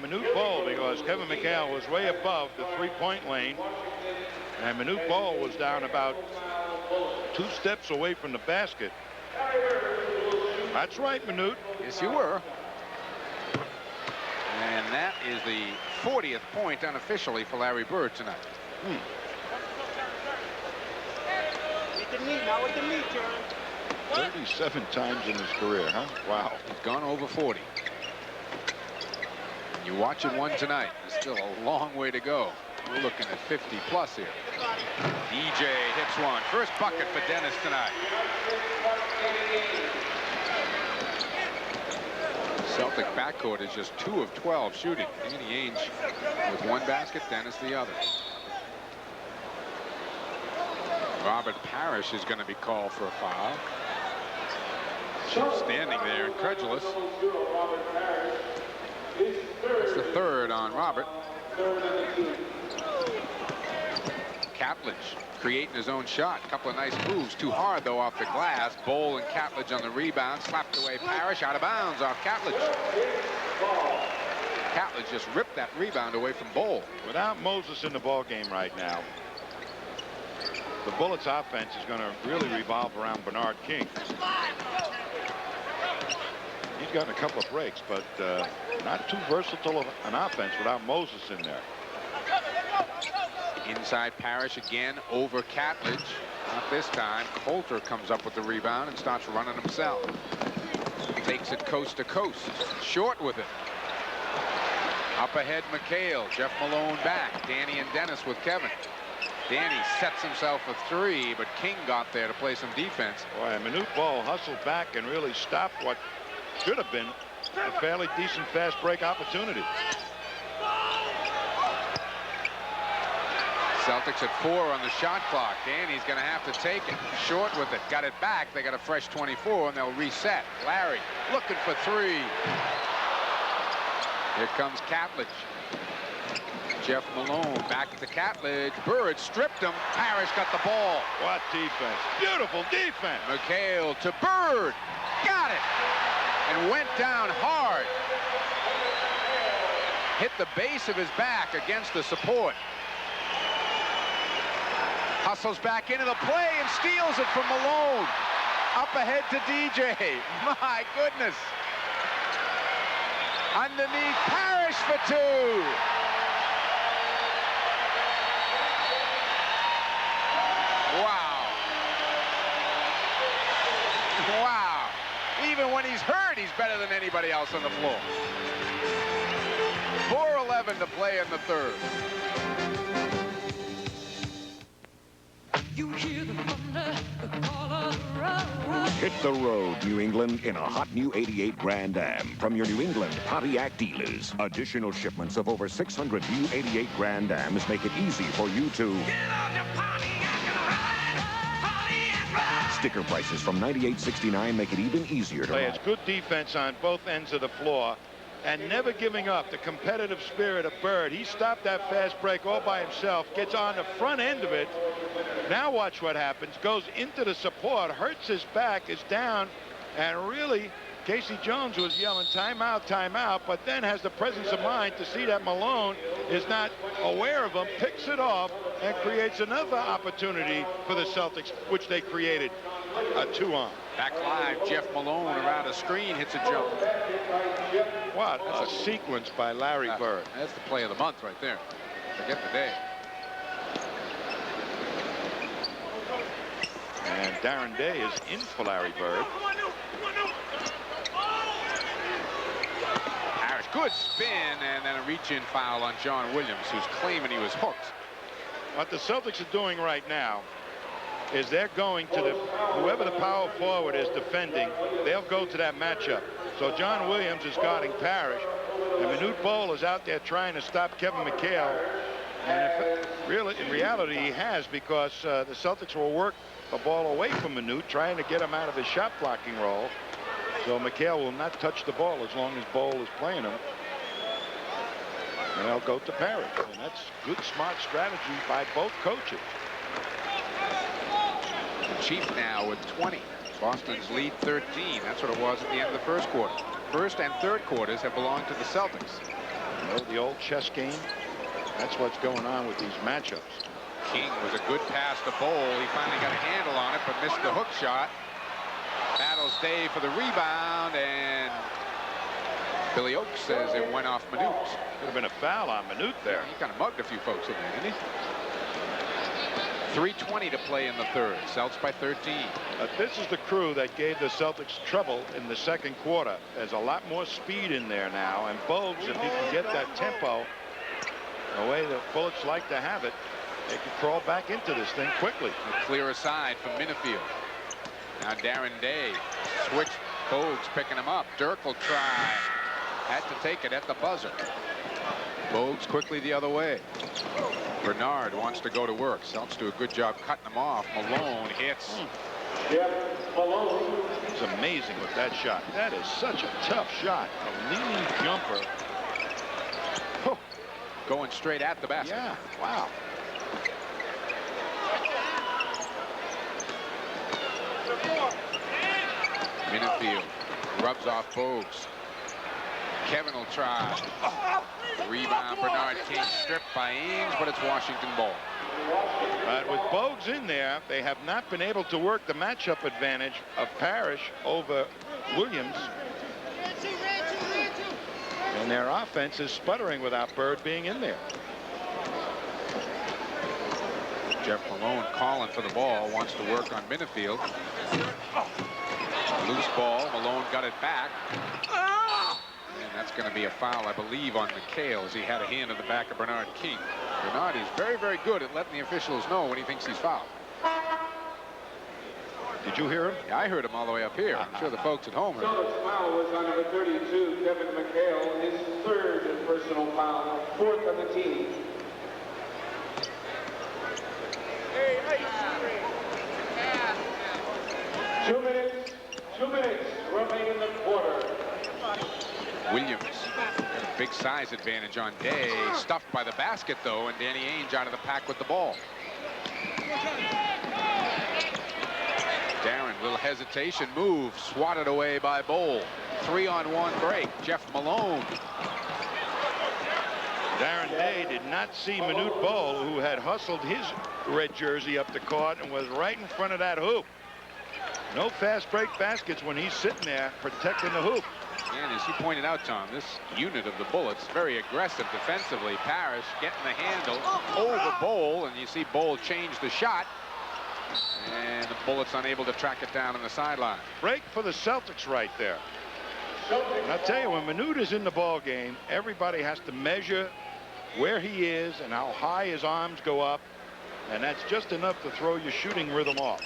Minute ball because Kevin McHale was way above the 3-point lane, and Minute ball was down about 2 steps away from the basket. That's right, Minute. Yes, you were. And that is the 40th point unofficially for Larry Bird tonight. 37 times in his career, huh? Wow. He's gone over 40. You watch it one tonight. There's still a long way to go. We're looking at 50 plus here. DJ hits one. First bucket for Dennis tonight. Celtic backcourt is just 2 of 12 shooting. Danny Ainge with 1 basket, Dennis the other. Robert Parrish is going to be called for a foul. Standing there, incredulous. That's the 3rd on Robert. Catledge creating his own shot. Couple of nice moves. Too hard, though, off the glass. Bowl and Catledge on the rebound. Slapped away Parrish. Out of bounds off Catledge. Catledge just ripped that rebound away from Bowl. Without Moses in the ball game right now, the Bullets offense is going to really revolve around Bernard King. He's gotten a couple of breaks, but not too versatile of an offense without Moses in there. Inside Parrish again over Catledge. Not this time. Coulter comes up with the rebound and starts running himself. Takes it coast to coast. Short with it. Up ahead McHale. Jeff Malone back. Danny and Dennis with Kevin. Danny sets himself a 3, but King got there to play some defense. Boy, Minute ball hustled back and really stopped what should have been a fairly decent fast break opportunity. Celtics at 4 on the shot clock. Danny's going to have to take it. Short with it. Got it back. They got a fresh 24, and they'll reset. Larry looking for 3. Here comes Catledge. Jeff Malone back to Catledge. Bird stripped him. Parrish got the ball. What defense. Beautiful defense. McHale to Bird. Got it. And went down hard. Hit the base of his back against the support. Hustles back into the play and steals it from Malone. Up ahead to DJ. My goodness. Underneath Parrish for 2. Wow. Wow. Even when he's hurt, he's better than anybody else on the floor. 4:11 to play in the third. You hear the thunder, the call of the road. Hit the road, New England, in a hot new 88 Grand Am from your New England Pontiac dealers. Additional shipments of over 600 new 88 Grand Ams make it easy for you to Get on your Pontiac and ride, Pontiac ride. Sticker prices from $98.69 make it even easier to It's ride. good defense on both ends of the floor and never giving up. The competitive spirit of Bird. He stopped that fast break all by himself, gets on the front end of it. Now watch what happens. Goes into the support, hurts his back, is down, and really Casey Jones was yelling timeout, timeout, but then has the presence of mind to see that Malone is not aware of him, picks it off, and creates another opportunity for the Celtics, which they created. a 2-on. Back live, Jeff Malone around a screen, hits a jump. What a sequence by Larry Bird. That's the play of the month right there. Forget the day. And Darren Day is in for Larry Bird. Harris, good spin, and then a reach-in foul on John Williams, who's claiming he was hooked. What the Celtics are doing right now is they're going to whoever the power forward is defending, they'll go to that matchup. So John Williams is guarding Parrish, and Manute Bol is out there trying to stop Kevin McHale. And in reality, he has, because the Celtics will work the ball away from Manute, trying to get him out of his shot blocking role. So McHale will not touch the ball as long as Bol is playing him. And they'll go to Parrish. And that's good, smart strategy by both coaches. Chief now with 20. Boston's lead 13. That's what it was at the end of the first quarter. First and third quarters have belonged to the Celtics. You know, the old chess game. That's what's going on with these matchups. King was a good pass to Bol. He finally got a handle on it, but missed the hook shot. Battles Day for the rebound, and Billy Oakes says it went off Manute. Could have been a foul on Manute there. He kind of mugged a few folks in there, didn't he? 3:20 to play in the third. Celtics by 13. This is the crew that gave the Celtics trouble in the second quarter. There's a lot more speed in there now, and Bogues, if he can get that tempo the way the Bullets like to have it, they can crawl back into this thing quickly. A clear aside from Minifield. Now Darren Day switch. Bogues picking him up. Dirk will try. Had to take it at the buzzer. Bogues quickly the other way. Bernard wants to go to work. Celtics do a good job cutting him off. Malone hits. It's amazing with that shot. That is such a tough shot. A leaning jumper. Oh. Going straight at the basket. Yeah, wow. Minifield rubs off Bogues. Kevin will try. Rebound. Bernard King stripped by Ings, but it's Washington ball. But with Bogues in there, they have not been able to work the matchup advantage of Parrish over Williams. And their offense is sputtering without Bird being in there. Jeff Malone calling for the ball, wants to work on Minifield. Loose ball. Malone got it back. And that's going to be a foul, I believe, on McHale, as he had a hand in the back of Bernard King. Bernard is very, very good at letting the officials know when he thinks he's fouled. Did you hear him? Yeah, I heard him all the way up here. I'm sure the folks at home heard him. Celtics foul was on number 32, Kevin McHale, his third personal foul, fourth on the team. Two minutes remaining in the quarter. Williams got a big size advantage on Day. Stuffed by the basket, though, and Danny Ainge out of the pack with the ball. Darren, little hesitation move, swatted away by Bol. 3-on-1 break. Jeff Malone. Darren Day did not see Manute Bol, who had hustled his red jersey up the court and was right in front of that hoop. No fast break baskets when he's sitting there protecting the hoop. And as you pointed out, Tom, this unit of the Bullets very aggressive defensively. Parrish getting the handle over Bol, and you see Bol change the shot. And the Bullets unable to track it down on the sideline. Break for the Celtics right there. And I'll tell you, when Manute is in the ball game, everybody has to measure where he is and how high his arms go up, and that's just enough to throw your shooting rhythm off.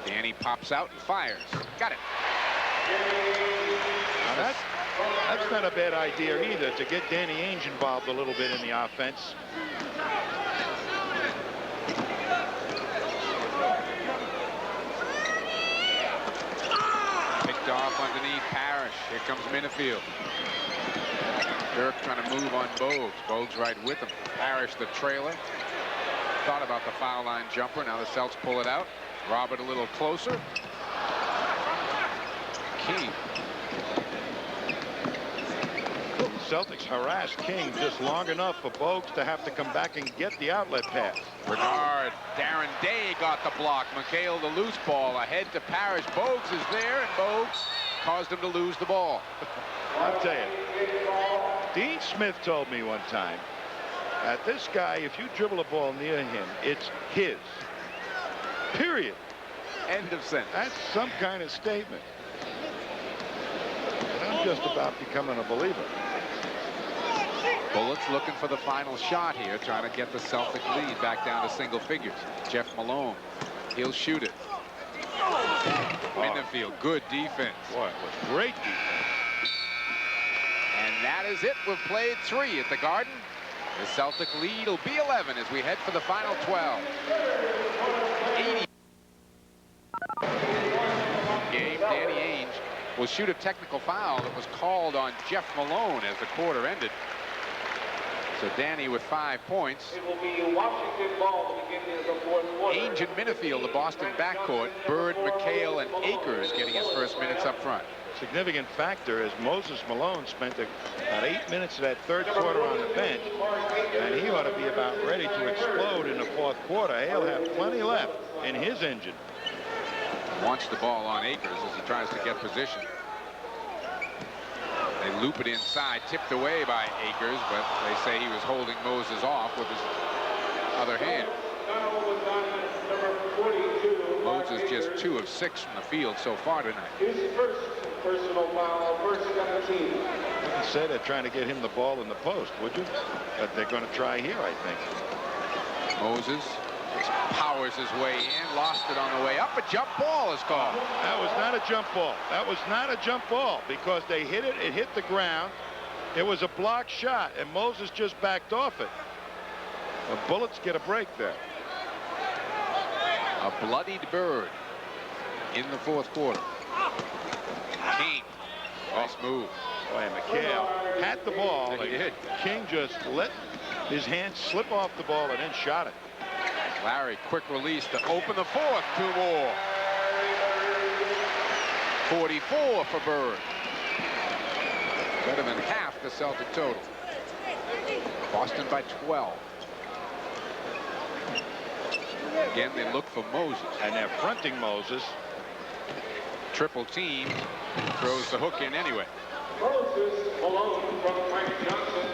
Danny pops out and fires. Got it. Now that's not a bad idea either, to get Danny Ainge involved a little bit in the offense. Picked off underneath Parrish. Here comes Minifield. Dirk trying to move on Bogues. Bogues right with him. Parrish the trailer. Thought about the foul line jumper. Now the Celtics pull it out. Robert a little closer. King. Celtics harassed King just long enough for Bogues to have to come back and get the outlet pass. Bernard, Darren Day got the block. McHale the loose ball ahead to Parrish. Bogues is there, and Bogues caused him to lose the ball. I'll tell you, Dean Smith told me one time that this guy, if you dribble a ball near him, it's his. Period. End of sentence. That's some kind of statement. And I'm just about becoming a believer. Bullets looking for the final shot here, trying to get the Celtic lead back down to single figures. Jeff Malone, he'll shoot it. Minifield, good defense. Boy, it was great defense. And that is it. We've played 3 at the Garden. The Celtic lead will be 11 as we head for the final 12. 80. Game, Danny Ainge will shoot a technical foul that was called on Jeff Malone as the quarter ended. So Danny with 5 points. It will be Washington ball to begin the fourth quarter. Ainge and Minifield, the Boston backcourt. Bird, McHale, and Akers getting his first minutes up front. Significant factor is Moses Malone spent about 8 minutes of that third quarter on the bench, and he ought to be about ready to explode in the fourth quarter. He'll have plenty left in his engine. Wants the ball on Akers as he tries to get position. They loop it inside, tipped away by Akers, but they say he was holding Moses off with his other hand. Moses just 2 of 6 from the field so far tonight. His first personal foul, first on the team. You can say they're trying to get him the ball in the post, would you? But they're going to try here, I think. Moses just powers his way in, lost it on the way up. A jump ball is called. That was not a jump ball. That was not a jump ball because they hit it. It hit the ground. It was a blocked shot, and Moses just backed off it. The Bullets get a break there. A bloodied Bird in the fourth quarter. King. Nice move. Boy, McHale had the ball. He did. King just let his hand slip off the ball and then shot it. Larry, quick release to open the fourth. 2 more. 44 for Bird. Better than half the Celtic total. Boston by 12. Again, they look for Moses. And they're fronting Moses. Triple team. Throws the hook in anyway. Moses Malone from Frank Johnson.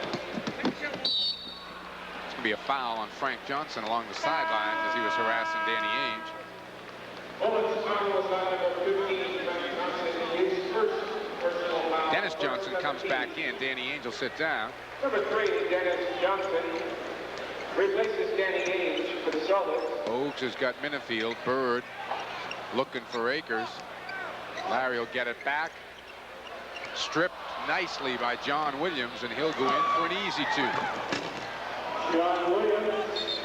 It's going to be a foul on Frank Johnson along the sideline as he was harassing Danny Ainge. Bullets foul was on number 15, Frank Johnson, his first personal foul. Dennis Johnson comes back in. Danny Ainge will sit down. Number 3, Dennis Johnson, replaces Danny Ainge for the Celtics. Bogues has got Minifield. Bird looking for Akers. Larry will get it back. Stripped nicely by John Williams, and he'll go in for an easy 2. John Williams.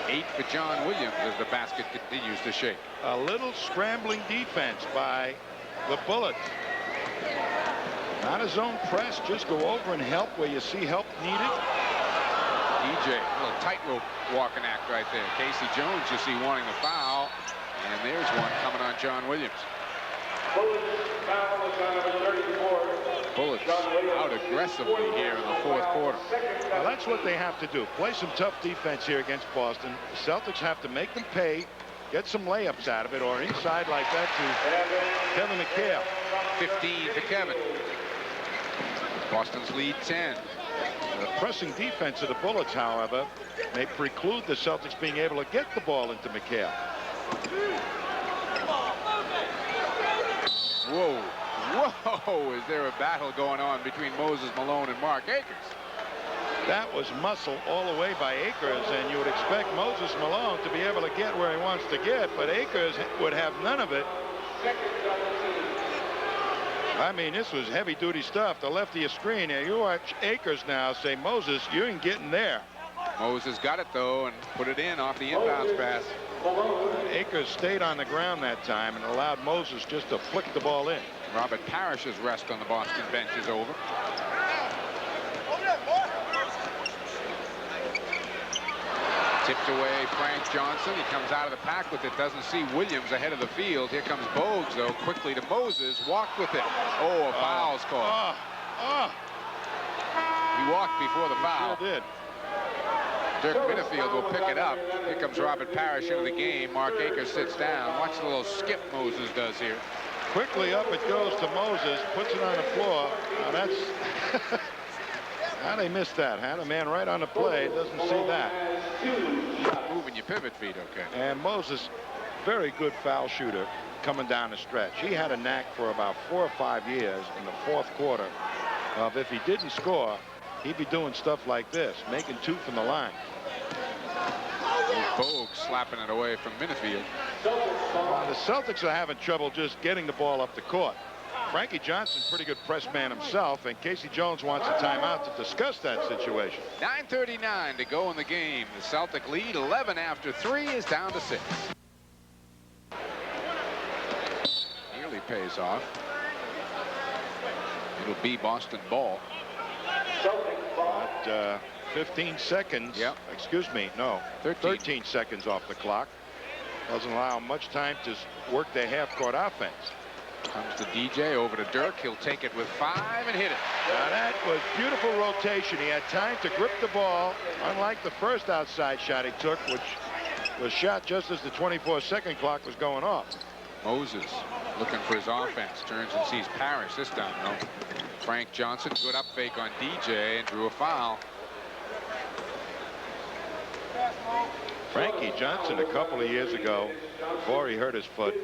8 for John Williams as the basket continues to shake. A little scrambling defense by the Bullets. Not a zone press, just go over and help where you see help needed. DJ, a little tightrope walking act right there. Casey Jones, you see, wanting the foul, and there's one coming on John Williams. Bullets foul was on number 34. Bullets out aggressively here in the fourth quarter. Well, that's what they have to do. Play some tough defense here against Boston. The Celtics have to make them pay, get some layups out of it, or inside like that to Kevin McHale. 15 to Kevin. Boston's lead 10. The pressing defense of the Bullets, however, may preclude the Celtics being able to get the ball into McHale. Whoa. Whoa, is there a battle going on between Moses Malone and Mark Akers? That was muscle all the way by Akers, and you would expect Moses Malone to be able to get where he wants to get, but Akers would have none of it. I mean, this was heavy-duty stuff. The left of your screen here. You watch Akers now say, Moses, you ain't getting there. Moses got it, though, and put it in off the inbounds pass. Akers stayed on the ground that time and allowed Moses just to flick the ball in. Robert Parrish's rest on the Boston bench is over. Tipped away Frank Johnson. He comes out of the pack with it. Doesn't see Williams ahead of the field. Here comes Bogues, though, quickly to Moses. Walked with it. Oh, a foul's called. He walked before the foul. Sure did. Dirk Minifield will pick it up. Here comes Robert Parrish into the game. Mark Akers sits down. Watch the little skip Moses does here. Quickly up it goes to Moses, puts it on the floor. Now that's how they missed that. Had a man right on the play, doesn't see that. Moving your pivot feet, okay. And Moses, very good foul shooter coming down the stretch. He had a knack for about 4 or 5 years in the fourth quarter of if he didn't score, he'd be doing stuff like this, making 2 from the line. Bogue slapping it away from Minifield. The Celtics are having trouble just getting the ball up the court. Frankie Johnson, pretty good press man himself, and Casey Jones wants a timeout to discuss that situation. 9:39 to go in the game. The Celtic lead 11 after 3 is down to 6. Nearly pays off. It'll be Boston ball. At 15 seconds. Yep. Excuse me. No. 13 seconds off the clock. Doesn't allow much time to work their half-court offense. Comes to DJ over to Dirk. He'll take it with 5 and hit it. Now that was beautiful rotation. He had time to grip the ball, unlike the first outside shot he took, which was shot just as the 24-second clock was going off. Moses looking for his offense. Turns and sees Parrish this time, though. Frank Johnson, good up fake on DJ and drew a foul. Frankie Johnson, a couple of years ago, before he hurt his foot,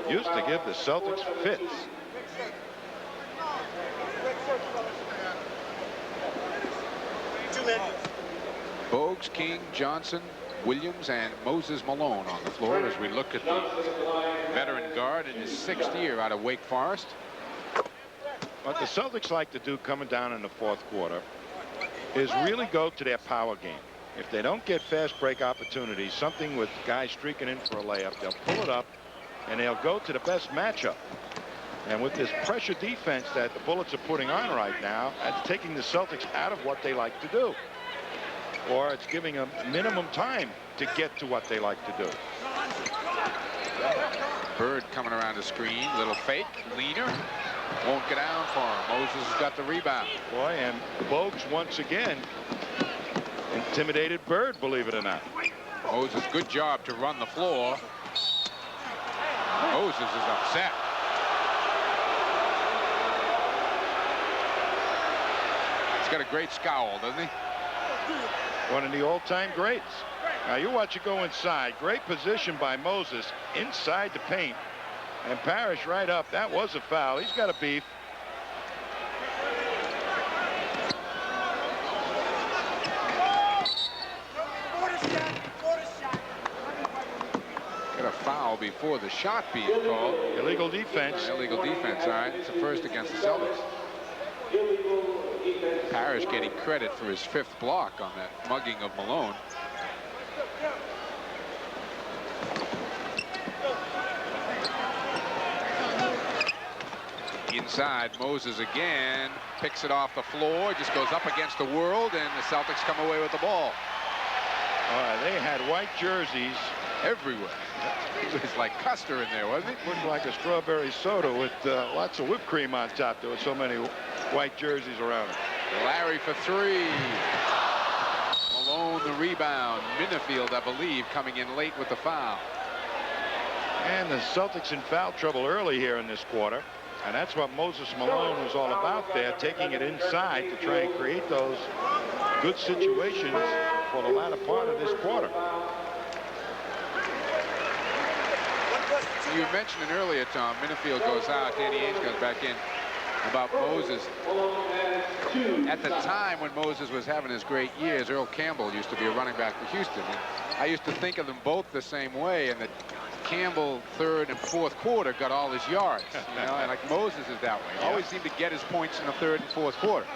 used to give the Celtics fits. Bogues, King, Johnson, Williams, and Moses Malone on the floor as we look at the veteran guard in his 6th year out of Wake Forest. What the Celtics like to do coming down in the fourth quarter is really go to their power game. If they don't get fast break opportunities, something with guys streaking in for a layup, they'll pull it up and they'll go to the best matchup. And with this pressure defense that the Bullets are putting on right now, that's taking the Celtics out of what they like to do. Or it's giving them minimum time to get to what they like to do. Bird coming around the screen, little fake, leaner, won't get down for him. Moses has got the rebound. Boy, and Bogues once again intimidated Bird, believe it or not. Moses, good job to run the floor. Moses is upset. He's got a great scowl, doesn't he? One of the all-time greats. Now you watch it go inside. Great position by Moses inside the paint. And Parrish right up. That was a foul. He's got a beef. Got a foul before the shot being called. Illegal defense. Illegal defense, all right. It's the first against the Celtics. Parrish getting credit for his 5th block on that mugging of Malone. Inside, Moses again picks it off the floor, just goes up against the world, and the Celtics come away with the ball. They had white jerseys everywhere. It was like Custer in there, wasn't it? Looked like a strawberry soda with lots of whipped cream on top. There were so many white jerseys around it. Larry for 3. Malone the rebound. Minifield, I believe, coming in late with the foul. And the Celtics in foul trouble early here in this quarter. And that's what Moses Malone was all about there, taking it inside to try and create those good situations for the latter part of this quarter. You mentioned it earlier, Tom. Minifield goes out. Danny Ainge goes back in. About Moses. At the time when Moses was having his great years, Earl Campbell used to be a running back for Houston. And I used to think of them both the same way, and that Campbell, 3rd and 4th quarter, got all his yards. You know, and like Moses is that way. Always seemed to get his points in the 3rd and 4th quarter.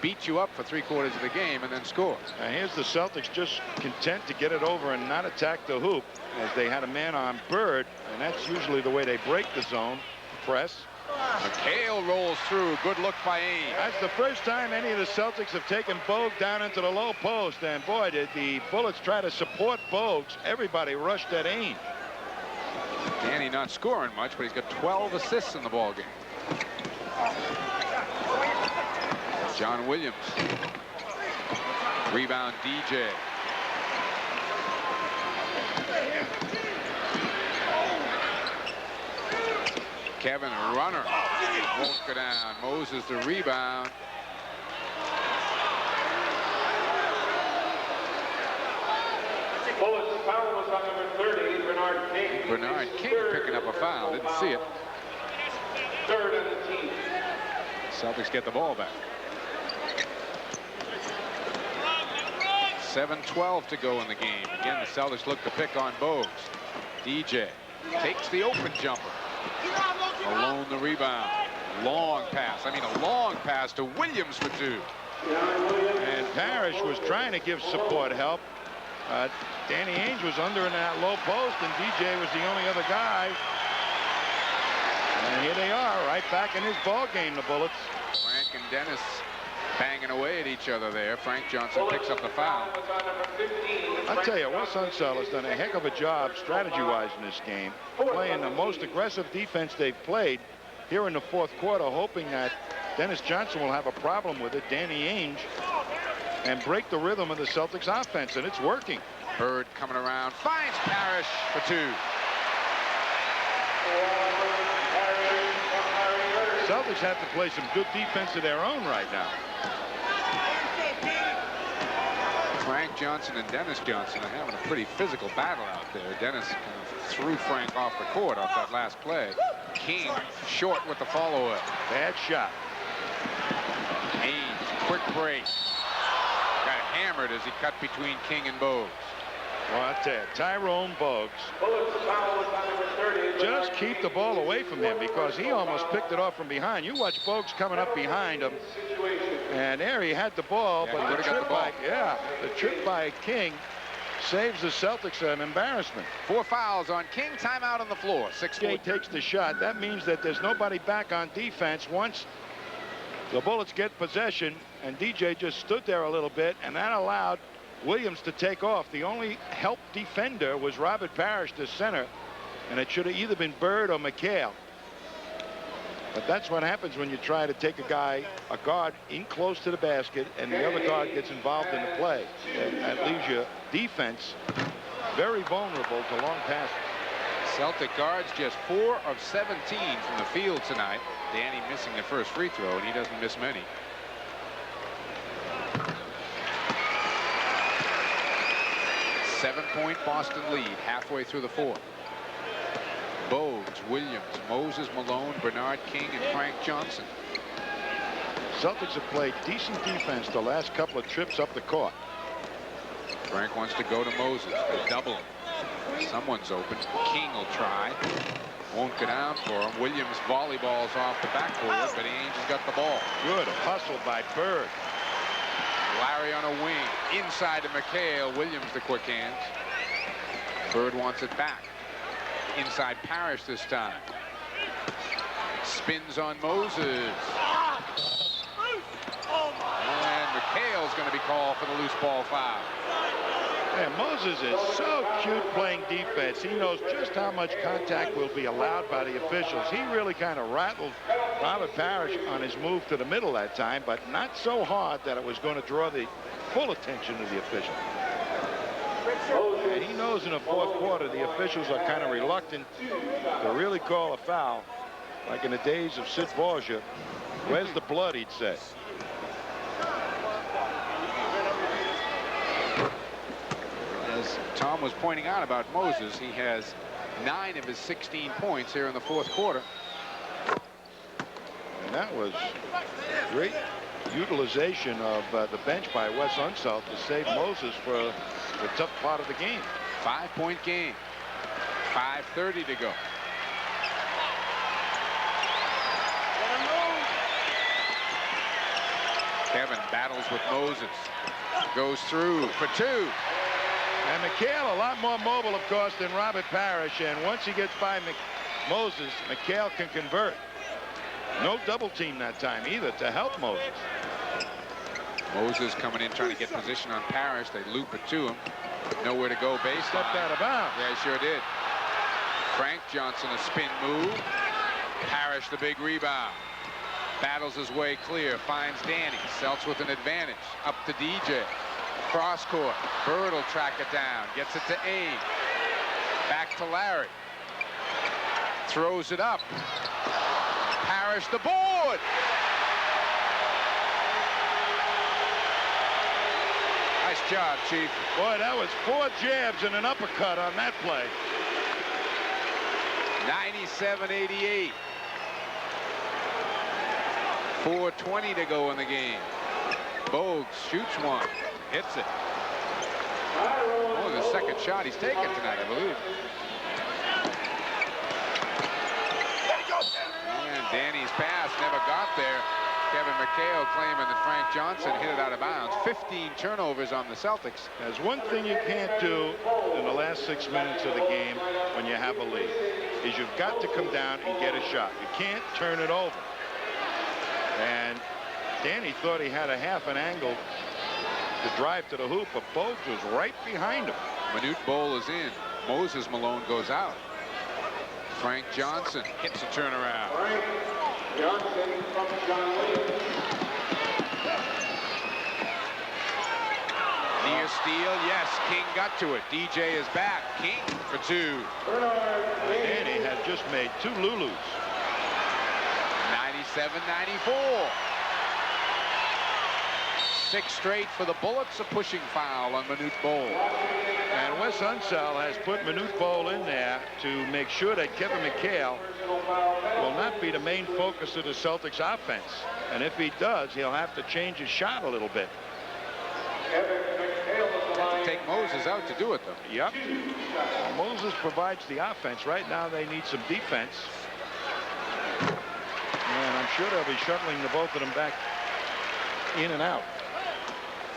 Beat you up for 3/4 of the game and then score. Now here's the Celtics just content to get it over and not attack the hoop, as they had a man on Bird, and that's usually the way they break the zone. Press. McHale rolls through. Good look by Ainge. That's the first time any of the Celtics have taken Bogue down into the low post, and boy, did the Bullets try to support Bogues. Everybody rushed at Ainge. Danny not scoring much, but he's got 12 assists in the ball game. John Williams. Rebound DJ. Kevin, a runner. Won't go down. Moses the rebound. Bullet's foul was on number 30, Bernard King. Bernard King picking up a foul. Didn't see it. Third on the team. Celtics get the ball back. 7:12 to go in the game. Again, the Celtics look to pick on Bogues. DJ takes the open jumper. Malone the rebound. Long pass. I mean, a long pass to Williams for two. And Parrish was trying to give support help. Danny Ainge was under in that low post, and DJ was the only other guy. And here they are, right back in his ball game, the Bullets. Frank and Dennis banging away at each other there. Frank Johnson picks up the foul. I'll tell you, Wes Unseld has done a heck of a job strategy-wise in this game, playing the most aggressive defense they've played here in the fourth quarter, hoping that Dennis Johnson will have a problem with it, Danny Ainge, and break the rhythm of the Celtics offense, and it's working. Bird coming around, finds Parrish for two. Celtics have to play some good defense of their own right now. Frank Johnson and Dennis Johnson are having a pretty physical battle out there. Dennis kind of threw Frank off the court off that last play. King short with the follow-up. Bad shot. Ainge, quick break. Got hammered as he cut between King and Bogues. Well, I tell you, Tyrone Bogues, just keep the ball away from him, because he almost picked it off from behind. You watch Bogues coming up behind him, and there he had the ball, but the trip by King saves the Celtics an embarrassment. 4 fouls on King. Timeout on the floor. 6-4. Takes the shot. That means that there's nobody back on defense once the Bullets get possession, and DJ just stood there a little bit, and that allowed Williams to take off. The only help defender was Robert Parrish, the center, and it should have either been Bird or McHale. But that's what happens when you try to take a guard in close to the basket, and the other guard gets involved in the play. That leaves your defense very vulnerable to long passes. Celtic guards just 4 of 17 from the field tonight. Danny missing the first free throw, and he doesn't miss many. Seven-point Boston lead halfway through the fourth. Bogues, Williams, Moses, Malone, Bernard King, and Frank Johnson. Celtics have played decent defense the last couple of trips up the court. Frank wants to go to Moses. They double him. Someone's open. King will try. Won't go down for him. Williams volleyballs off the backboard, but Ainge has got the ball. Good hustle by Bird. Larry on a wing. Inside to McHale. Williams the quick hands. Bird wants it back. Inside Parrish this time. Spins on Moses. And McHale's going to be called for the loose ball foul. Yeah, Moses is so cute playing defense. He knows just how much contact will be allowed by the officials. He really kind of rattled Robert Parrish on his move to the middle that time, but not so hard that it was going to draw the full attention of the official. And he knows in the fourth quarter the officials are kind of reluctant to really call a foul, like in the days of Sid Borgia. Where's the blood, he'd say. As Tom was pointing out about Moses, he has 9 of his 16 points here in the fourth quarter. And that was great utilization of the bench by Wes Unseld to save Moses for the tough part of the game. 5-point game. 5:30 to go. Kevin battles with Moses. Goes through for two. And McHale a lot more mobile, of course, than Robert Parrish. And once he gets by Moses, McHale can convert. No double team that time either to help Moses. Moses coming in trying to get position on Parrish. They loop it to him. Nowhere to go baseline. Stepped out of bounds. Yeah, he sure did. Frank Johnson a spin move. Parrish the big rebound. Battles his way clear, finds Danny. Celts with an advantage. Up to DJ. Cross court. Bird will track it down. Gets it to Abe. Back to Larry. Throws it up. Parrish the board. Nice job, Chief. Boy, that was 4 jabs and an uppercut on that play. 97-88. 4:20 to go in the game. Bogues shoots one. Hits it. Oh, the second shot he's taken tonight, I believe. And Danny's pass never got there. Kevin McHale claiming that Frank Johnson hit it out of bounds. 15 turnovers on the Celtics. There's one thing you can't do in the last 6 minutes of the game when you have a lead, is you've got to come down and get a shot. You can't turn it over. And Danny thought he had a half an angle to drive to the hoop, but Bogues was right behind him. Manute Bol is in. Moses Malone goes out. Frank Johnson hits a turnaround. Frank Johnson from John Williams. Near steal, yes. King got to it. DJ is back. King for 2. Danny had just made 2 Lulus. 97-94. 6 straight for the Bullets. A pushing foul on Manute Bol. And Wes Unseld has put Manute Bol in there to make sure that Kevin McHale will not be the main focus of the Celtics offense. And if he does, he'll have to change his shot a little bit. Have to take Moses out to do it, though. Yep. Moses provides the offense. Right now they need some defense. And I'm sure they'll be shuttling the both of them back in and out.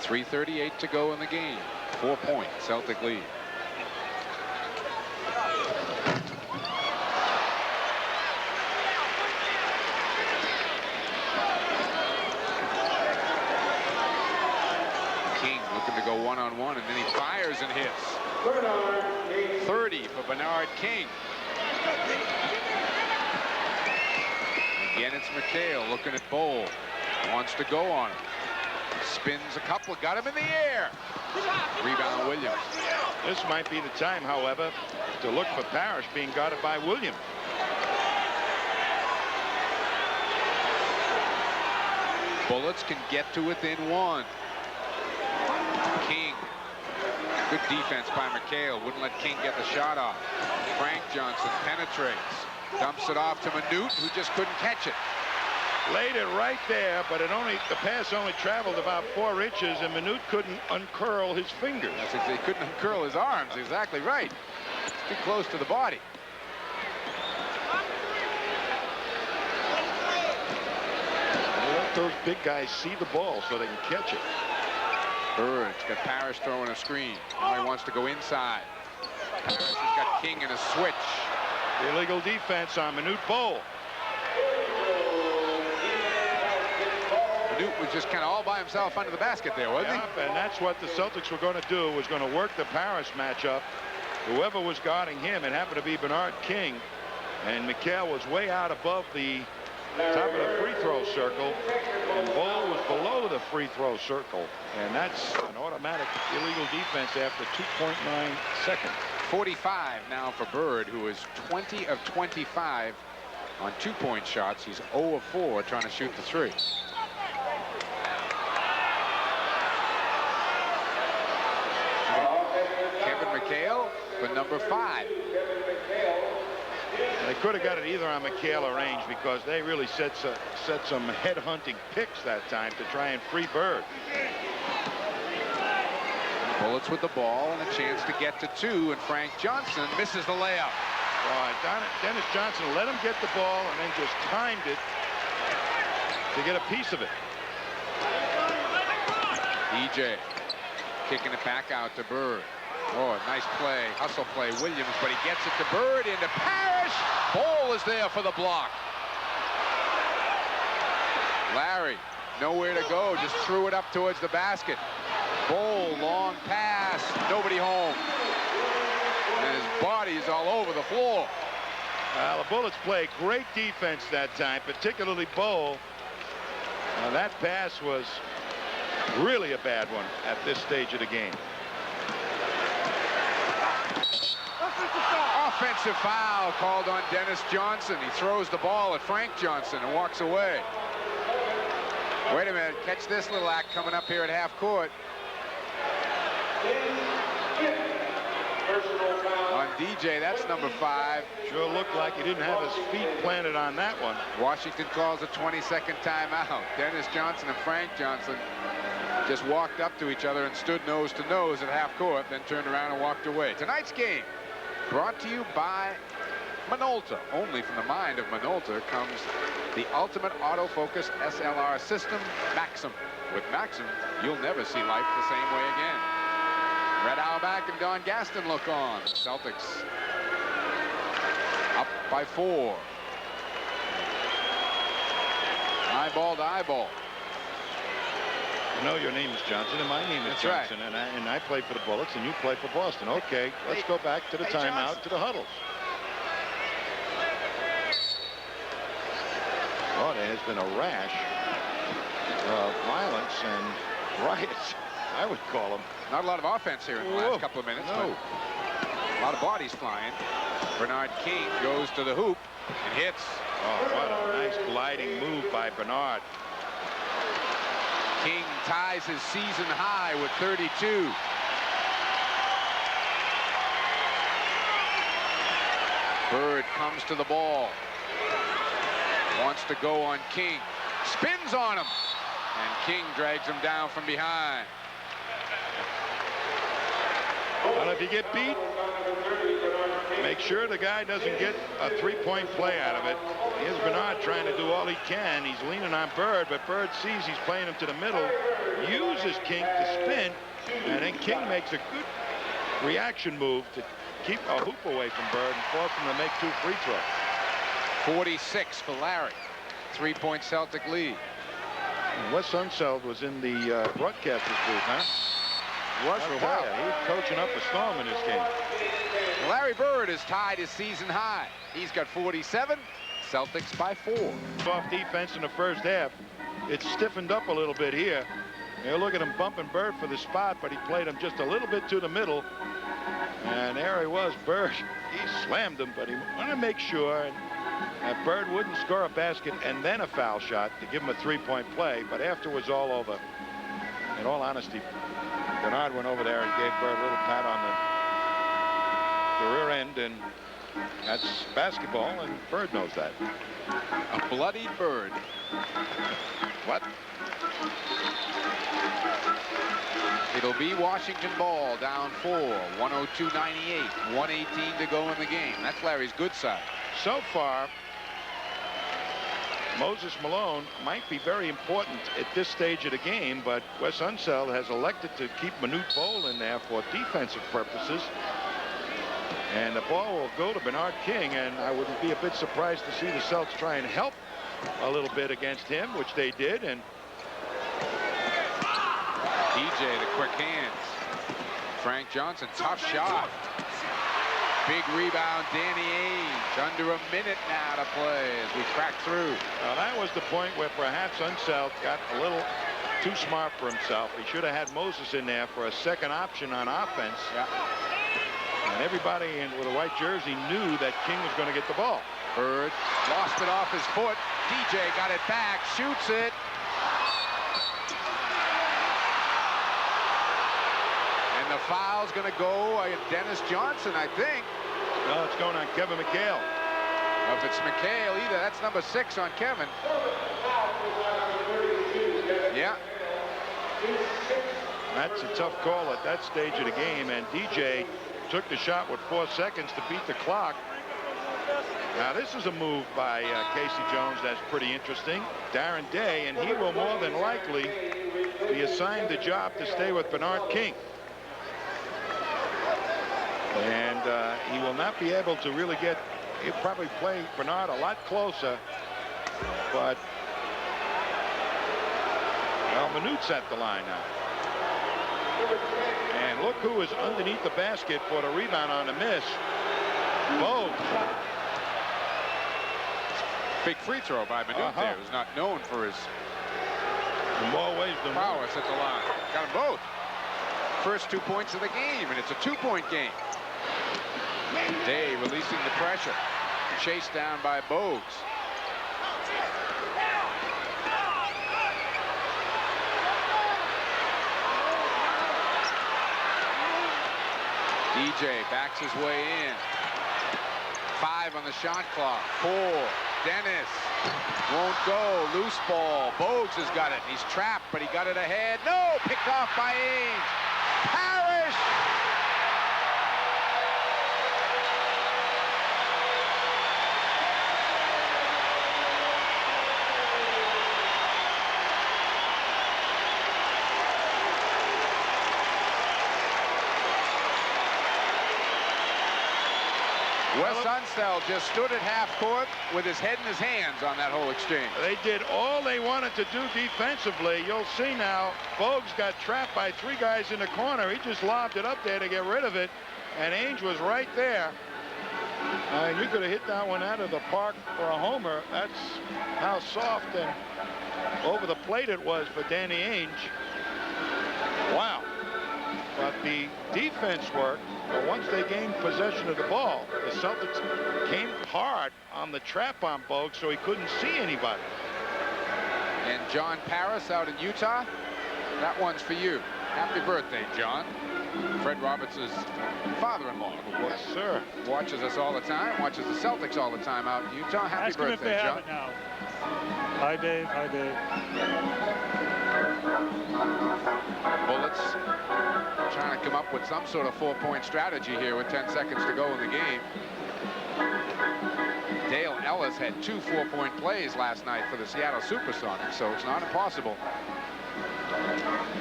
3:38 to go in the game. 4 point Celtic lead. King looking to go one-on-one, and then he fires and hits. 30 for Bernard King. Again, it's McHale looking at Bol. Wants to go on him. Spins a couple, got him in the air. Rebound Williams. This might be the time, however, to look for Parrish being guarded by Williams. Bullets can get to within 1. King. Good defense by McHale. Wouldn't let King get the shot off. Frank Johnson penetrates. Dumps it off to Manute, who just couldn't catch it. Laid it right there, but the pass only traveled about 4 inches, and Manute couldn't uncurl his fingers. He couldn't uncurl his arms. Exactly right. Too close to the body. Let those big guys see the ball so they can catch it. Bird's got Parrish throwing a screen. Now he wants to go inside. Parrish has got King in a switch. Illegal defense on Manute Bol. Manute was just kind of all by himself under the basket there, wasn't he? And that's what the Celtics were going to do, was going to work the Parrish matchup. Whoever was guarding him, it happened to be Bernard King, and McHale was way out above the top of the free throw circle, and Bol was below the free throw circle, and that's an automatic illegal defense after 2.9 seconds. 45 now for Bird, who is 20 of 25 on 2-point shots. He's 0 of 4 trying to shoot the 3. Kevin McHale for number 5. They could have got it either on McHale or Ainge, because they really set some head-hunting picks that time to try and free Bird. Bullets with the ball and a chance to get to 2, and Frank Johnson misses the layup. Dennis Johnson let him get the ball and then just timed it to get a piece of it. DJ kicking it back out to Bird. Oh, nice play, hustle play, Williams, but he gets it to Bird, into Parrish. Bol is there for the block. Larry, nowhere to go, just threw it up towards the basket. Bol, long pass, nobody home. And his body is all over the floor. The Bullets played great defense that time, particularly Bol. Now that pass was really a bad one at this stage of the game. Offensive foul called on Dennis Johnson. He throws the ball at Frank Johnson and walks away. Wait a minute. Catch this little act coming up here at half court. On DJ, that's number 5. Sure looked like he didn't have his feet planted on that one. Washington calls a 20-second timeout. Dennis Johnson and Frank Johnson just walked up to each other and stood nose to nose at half court, then turned around and walked away. Tonight's game brought to you by Minolta. Only from the mind of Minolta comes the ultimate autofocus SLR system, Maxim. With Maxim, you'll never see life the same way again. Red Auerbach and Don Gaston look on. Celtics up by 4. Eyeball to eyeball. You know your name is Johnson and my name is Johnson, right. and I play for the Bullets and you play for Boston. Okay, let's go back to the timeout, to the huddles. Oh, there has been a rash of violence and riots, I would call them. Not a lot of offense here in the last couple of minutes. No. A lot of bodies flying. Bernard King goes to the hoop and hits. Oh, what a nice gliding move by Bernard. King ties his season high with 32. Bird comes to the ball. Wants to go on King. Spins on him. And King drags him down from behind. Well, if you get beat, make sure the guy doesn't get a three-point play out of it. Here's Bernard trying to do all he can. He's leaning on Bird, but Bird sees he's playing him to the middle, uses King to spin, and then King makes a good reaction move to keep a hoop away from Bird and force him to make 2 free throws. 46 for Larry. 3-point Celtic lead. And Wes Unseld was in the broadcaster's booth, huh? Was for a while. He's coaching up a storm in this game. Larry Bird has tied his season high. He's got 47. Celtics by 4. Soft defense in the first half. It stiffened up a little bit here. You look at him bumping Bird for the spot, but he played him just a little bit to the middle. And there he was, Bird. He slammed him, but he wanted to make sure that Bird wouldn't score a basket and then a foul shot to give him a 3-point play. But after it was all over, in all honesty, Bernard went over there and gave Bird a little pat on the rear end, and that's basketball, and Bird knows that. A bloodied Bird. What? It'll be Washington ball, down 4, 102-98, 1:18 to go in the game. That's Larry's good side. So far, Moses Malone might be very important at this stage of the game, but Wes Unseld has elected to keep Manute Bol in there for defensive purposes. And the ball will go to Bernard King, and I wouldn't be a bit surprised to see the Celtics try and help a little bit against him, which they did. And DJ, the quick hands. Frank Johnson, tough shot. Big rebound, Danny Ainge. Under a minute now to play as we crack through. Now that was the point where perhaps Unseld got a little too smart for himself. He should have had Moses in there for a second option on offense. Yeah. And everybody with a white jersey knew that King was going to get the ball. Bird lost it off his foot. DJ got it back, shoots it. And the foul's going to go on Dennis Johnson, I think. No, it's going on Kevin McHale. If it's McHale either, that's number 6 on Kevin. Yeah. That's a tough call at that stage of the game, and DJ took the shot with 4 seconds to beat the clock. Now this is a move by Casey Jones that's pretty interesting. Darren Day, and he will more than likely be assigned the job to stay with Bernard King. And he will not be able to really get, he'll probably play Bernard a lot closer, but well, Manute's at the line now. And look who is underneath the basket for the rebound on the miss. Bo. Big free throw by Manute there, who's not known for his In more ways than one. Prowess at the line. Got them both. First 2 points of the game, and it's a 2-point game. Day releasing the pressure. Chased down by Bogues. DJ backs his way in. 5 on the shot clock. 4. Dennis won't go. Loose ball. Bogues has got it. He's trapped, but he got it ahead. No! Picked off by Ainge. Parrish! Wes Unseld just stood at half court with his head in his hands on that whole exchange. They did all they wanted to do defensively. You'll see now, Bogues got trapped by 3 guys in the corner. He just lobbed it up there to get rid of it, and Ainge was right there. You could have hit that one out of the park for a homer. That's how soft and over the plate it was for Danny Ainge. Wow. But the defense worked. But once they gained possession of the ball, the Celtics came hard on the trap on Bogues, so he couldn't see anybody. And John Paris out in Utah, that one's for you. Happy birthday, John. Fred Roberts' father-in-law, who Yes, sir. watches us all the time, watches the Celtics all the time out in Utah. Happy Ask him if birthday, they John. have it now. Hi, Dave. Hi, Dave. Bullets trying to come up with some sort of 4-point strategy here with 10 seconds to go in the game. Dale Ellis had 2 4-point plays last night for the Seattle Supersonics, so it's not impossible.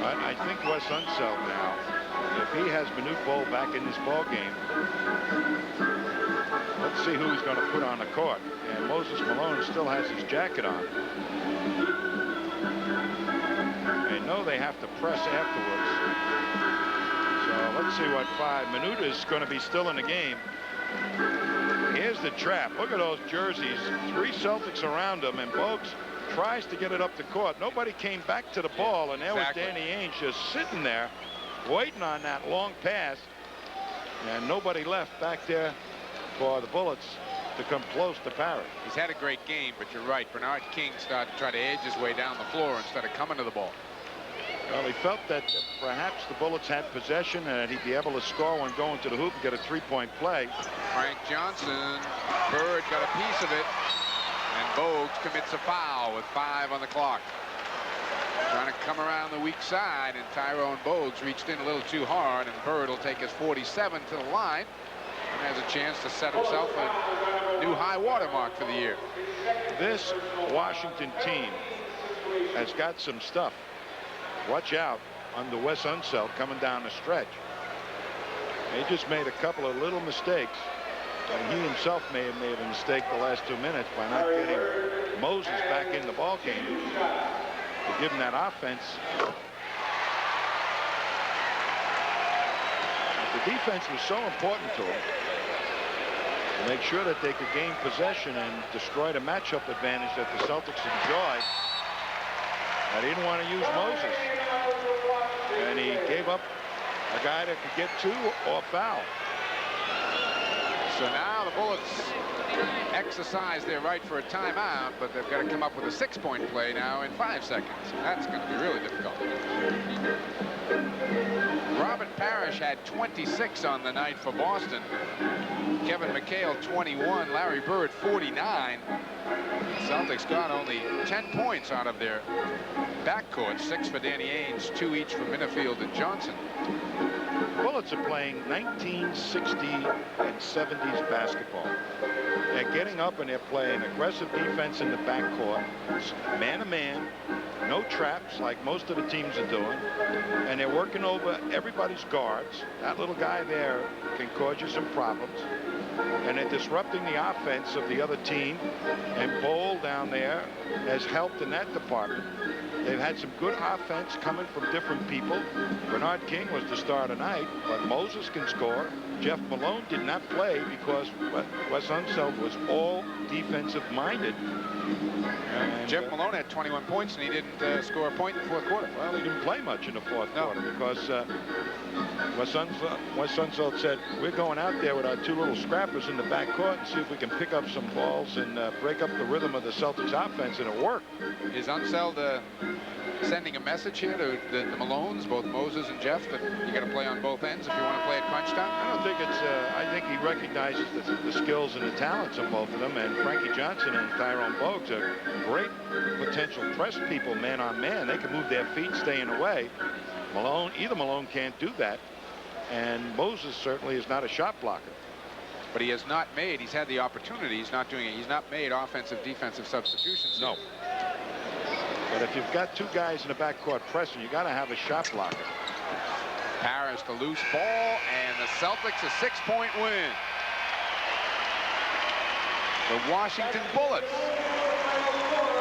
I think Wes Unseld now, if he has Manute Bol back in this ball game, let's see who he's going to put on the court. And Moses Malone still has his jacket on. They know they have to press afterwards. So let's see what 5. Manute is going to be still in the game. Here's the trap. Look at those jerseys. 3 Celtics around him, and Bogues tries to get it up the court. Nobody came back to the ball, and there was Danny Ainge just sitting there waiting on that long pass, and nobody left back there for the Bullets to come close to Parrish. He's had a great game, but you're right. Bernard King started to try to edge his way down the floor instead of coming to the ball. Well, he felt that perhaps the Bullets had possession and that he'd be able to score one going to the hoop and get a 3-point play. Frank Johnson, Bird got a piece of it, and Bogues commits a foul with 5 on the clock. Trying to come around the weak side, and Tyrone Bogues reached in a little too hard, and Bird will take his 47 to the line and has a chance to set himself a new high water mark for the year. This Washington team has got some stuff. Watch out under Wes Unseld coming down the stretch. He just made a couple of little mistakes, and he himself may have made a mistake the last 2 minutes by not getting Moses back in the ball game to give him that offense. The defense was so important to him to make sure that they could gain possession and destroy the matchup advantage that the Celtics enjoyed. I didn't want to use Moses, and he gave up a guy that could get 2 or foul. So now the Bullets exercise their right for a timeout, but they've got to come up with a 6-point play now in 5 seconds. That's going to be really difficult. Robert Parrish had 26 on the night for Boston. Kevin McHale 21, Larry Bird 49. The Celtics got only 10 points out of their backcourt, 6 for Danny Ainge, 2 each for Minifield and Johnson. Bullets are playing 1960s and 70s basketball. They're getting up and they're playing aggressive defense in the backcourt, man-to-man, no traps like most of the teams are doing, and they're working over everybody's guards. That little guy there can cause you some problems, and they're disrupting the offense of the other team, and Bol down there has helped in that department. They've had some good offense coming from different people. Bernard King was the star tonight, but Moses can score. Jeff Malone did not play because Wes Unseld was all defensive-minded. Jeff Malone had 21 points, and he didn't score a point in the fourth quarter. Well, he didn't play much in the fourth quarter because Wes Unseld said, we're going out there with our two little scrappers in the back court and see if we can pick up some balls and break up the rhythm of the Celtics offense, and it worked. Is Unseld sending a message here to the Malones, both Moses and Jeff, that you got to play on both ends if you want to play at crunch time? I don't think it's. I think he recognizes the skills and the talents of both of them. And Frankie Johnson and Tyrone Bogues are great potential press people, man on man. They can move their feet, staying away. Either Malone can't do that, and Moses certainly is not a shot blocker. But he has not made. He's had the opportunity. He's not doing it. He's not made offensive, defensive substitutions. No. But if you've got two guys in the backcourt pressing, you got to have a shot blocker. Paris, the loose ball, and the Celtics a 6-point win. The Washington Bullets,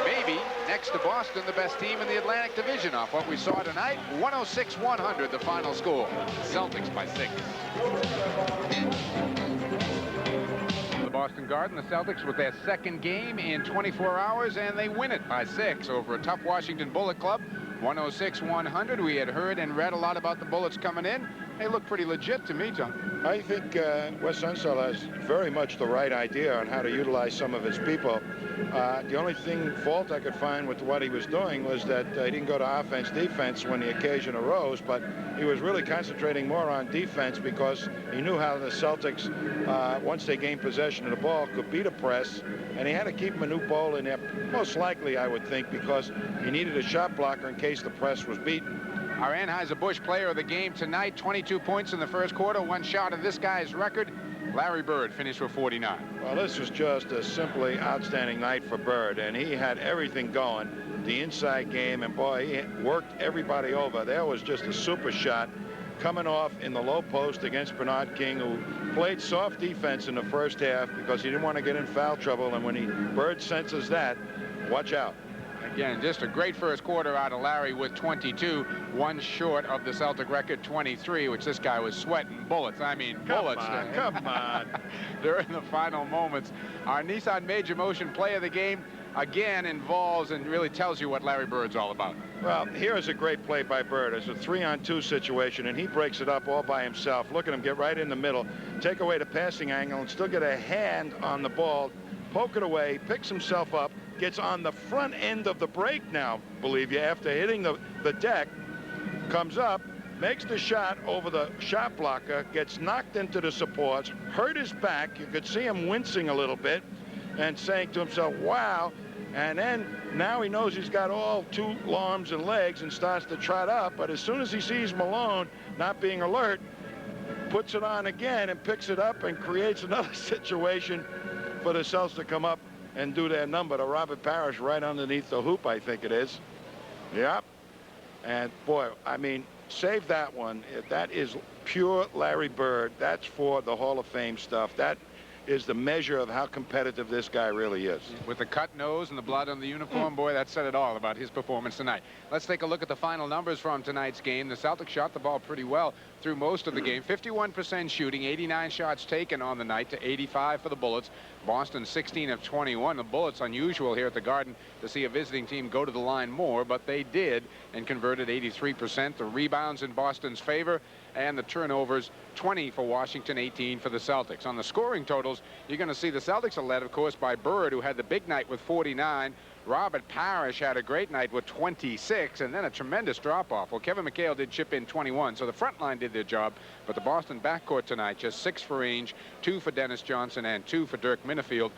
maybe next to Boston, the best team in the Atlantic Division off what we saw tonight. 106-100 the final score. Celtics by 6. The Boston Garden, the Celtics with their second game in 24 hours, and they win it by 6 over a tough Washington Bullet club. 106-100. We had heard and read a lot about the Bullets coming in. They look pretty legit to me, John. I think Wes Unseld has very much the right idea on how to utilize some of his people. The only fault I could find with what he was doing was that he didn't go to offense, defense when the occasion arose, but he was really concentrating more on defense because he knew how the Celtics, once they gained possession of the ball, could beat a press, and he had to keep Manute Bol in there, most likely, I would think, because he needed a shot blocker in case the press was beaten. Our Anheuser-Busch player of the game tonight, 22 points in the first quarter, one shot of this guy's record. Larry Bird finished with 49. Well, this was just a simply outstanding night for Bird, and he had everything going. The inside game, and boy, he worked everybody over. There was just a super shot coming off in the low post against Bernard King, who played soft defense in the first half because he didn't want to get in foul trouble, and when Bird senses that, watch out. Again, just a great first quarter out of Larry with 22, one short of the Celtic record 23, which this guy was sweating bullets. I mean, bullets. Come on. During the final moments. Our Nissan Major Motion play of the game again involves and really tells you what Larry Bird's all about. Well, here's a great play by Bird. It's a 3-on-2 situation, and he breaks it up all by himself. Look at him get right in the middle, take away the passing angle, and still get a hand on the ball, poke it away, picks himself up, gets on the front end of the break now, believe you, after hitting the deck, comes up, makes the shot over the shot blocker, gets knocked into the supports, hurt his back. You could see him wincing a little bit and saying to himself, wow. And then now he knows he's got all two arms and legs and starts to trot up. But as soon as he sees Malone not being alert, puts it on again and picks it up and creates another situation for the Celtics to come up and do their number to Robert Parrish right underneath the hoop, I think it is. Yep. And boy, I mean, save that one. That is pure Larry Bird. That's for the Hall of Fame stuff. That is the measure of how competitive this guy really is. With the cut nose and the blood on the uniform, boy, that said it all about his performance tonight. Let's take a look at the final numbers from tonight's game. The Celtics shot the ball pretty well through most of the game. 51% shooting, 89 shots taken on the night to 85 for the Bullets. Boston 16 of 21. The Bullets, unusual here at the Garden to see a visiting team go to the line more, but they did and converted 83%. The rebounds in Boston's favor, and the turnovers 20 for Washington, 18 for the Celtics. On the scoring totals, you're going to see the Celtics are led, of course, by Bird, who had the big night with 49. Robert Parrish had a great night with 26, and then a tremendous drop-off. Well, Kevin McHale did chip in 21, so the front line did their job, but the Boston backcourt tonight, just 6 for Ainge, 2 for Dennis Johnson, and 2 for Dirk Minifield.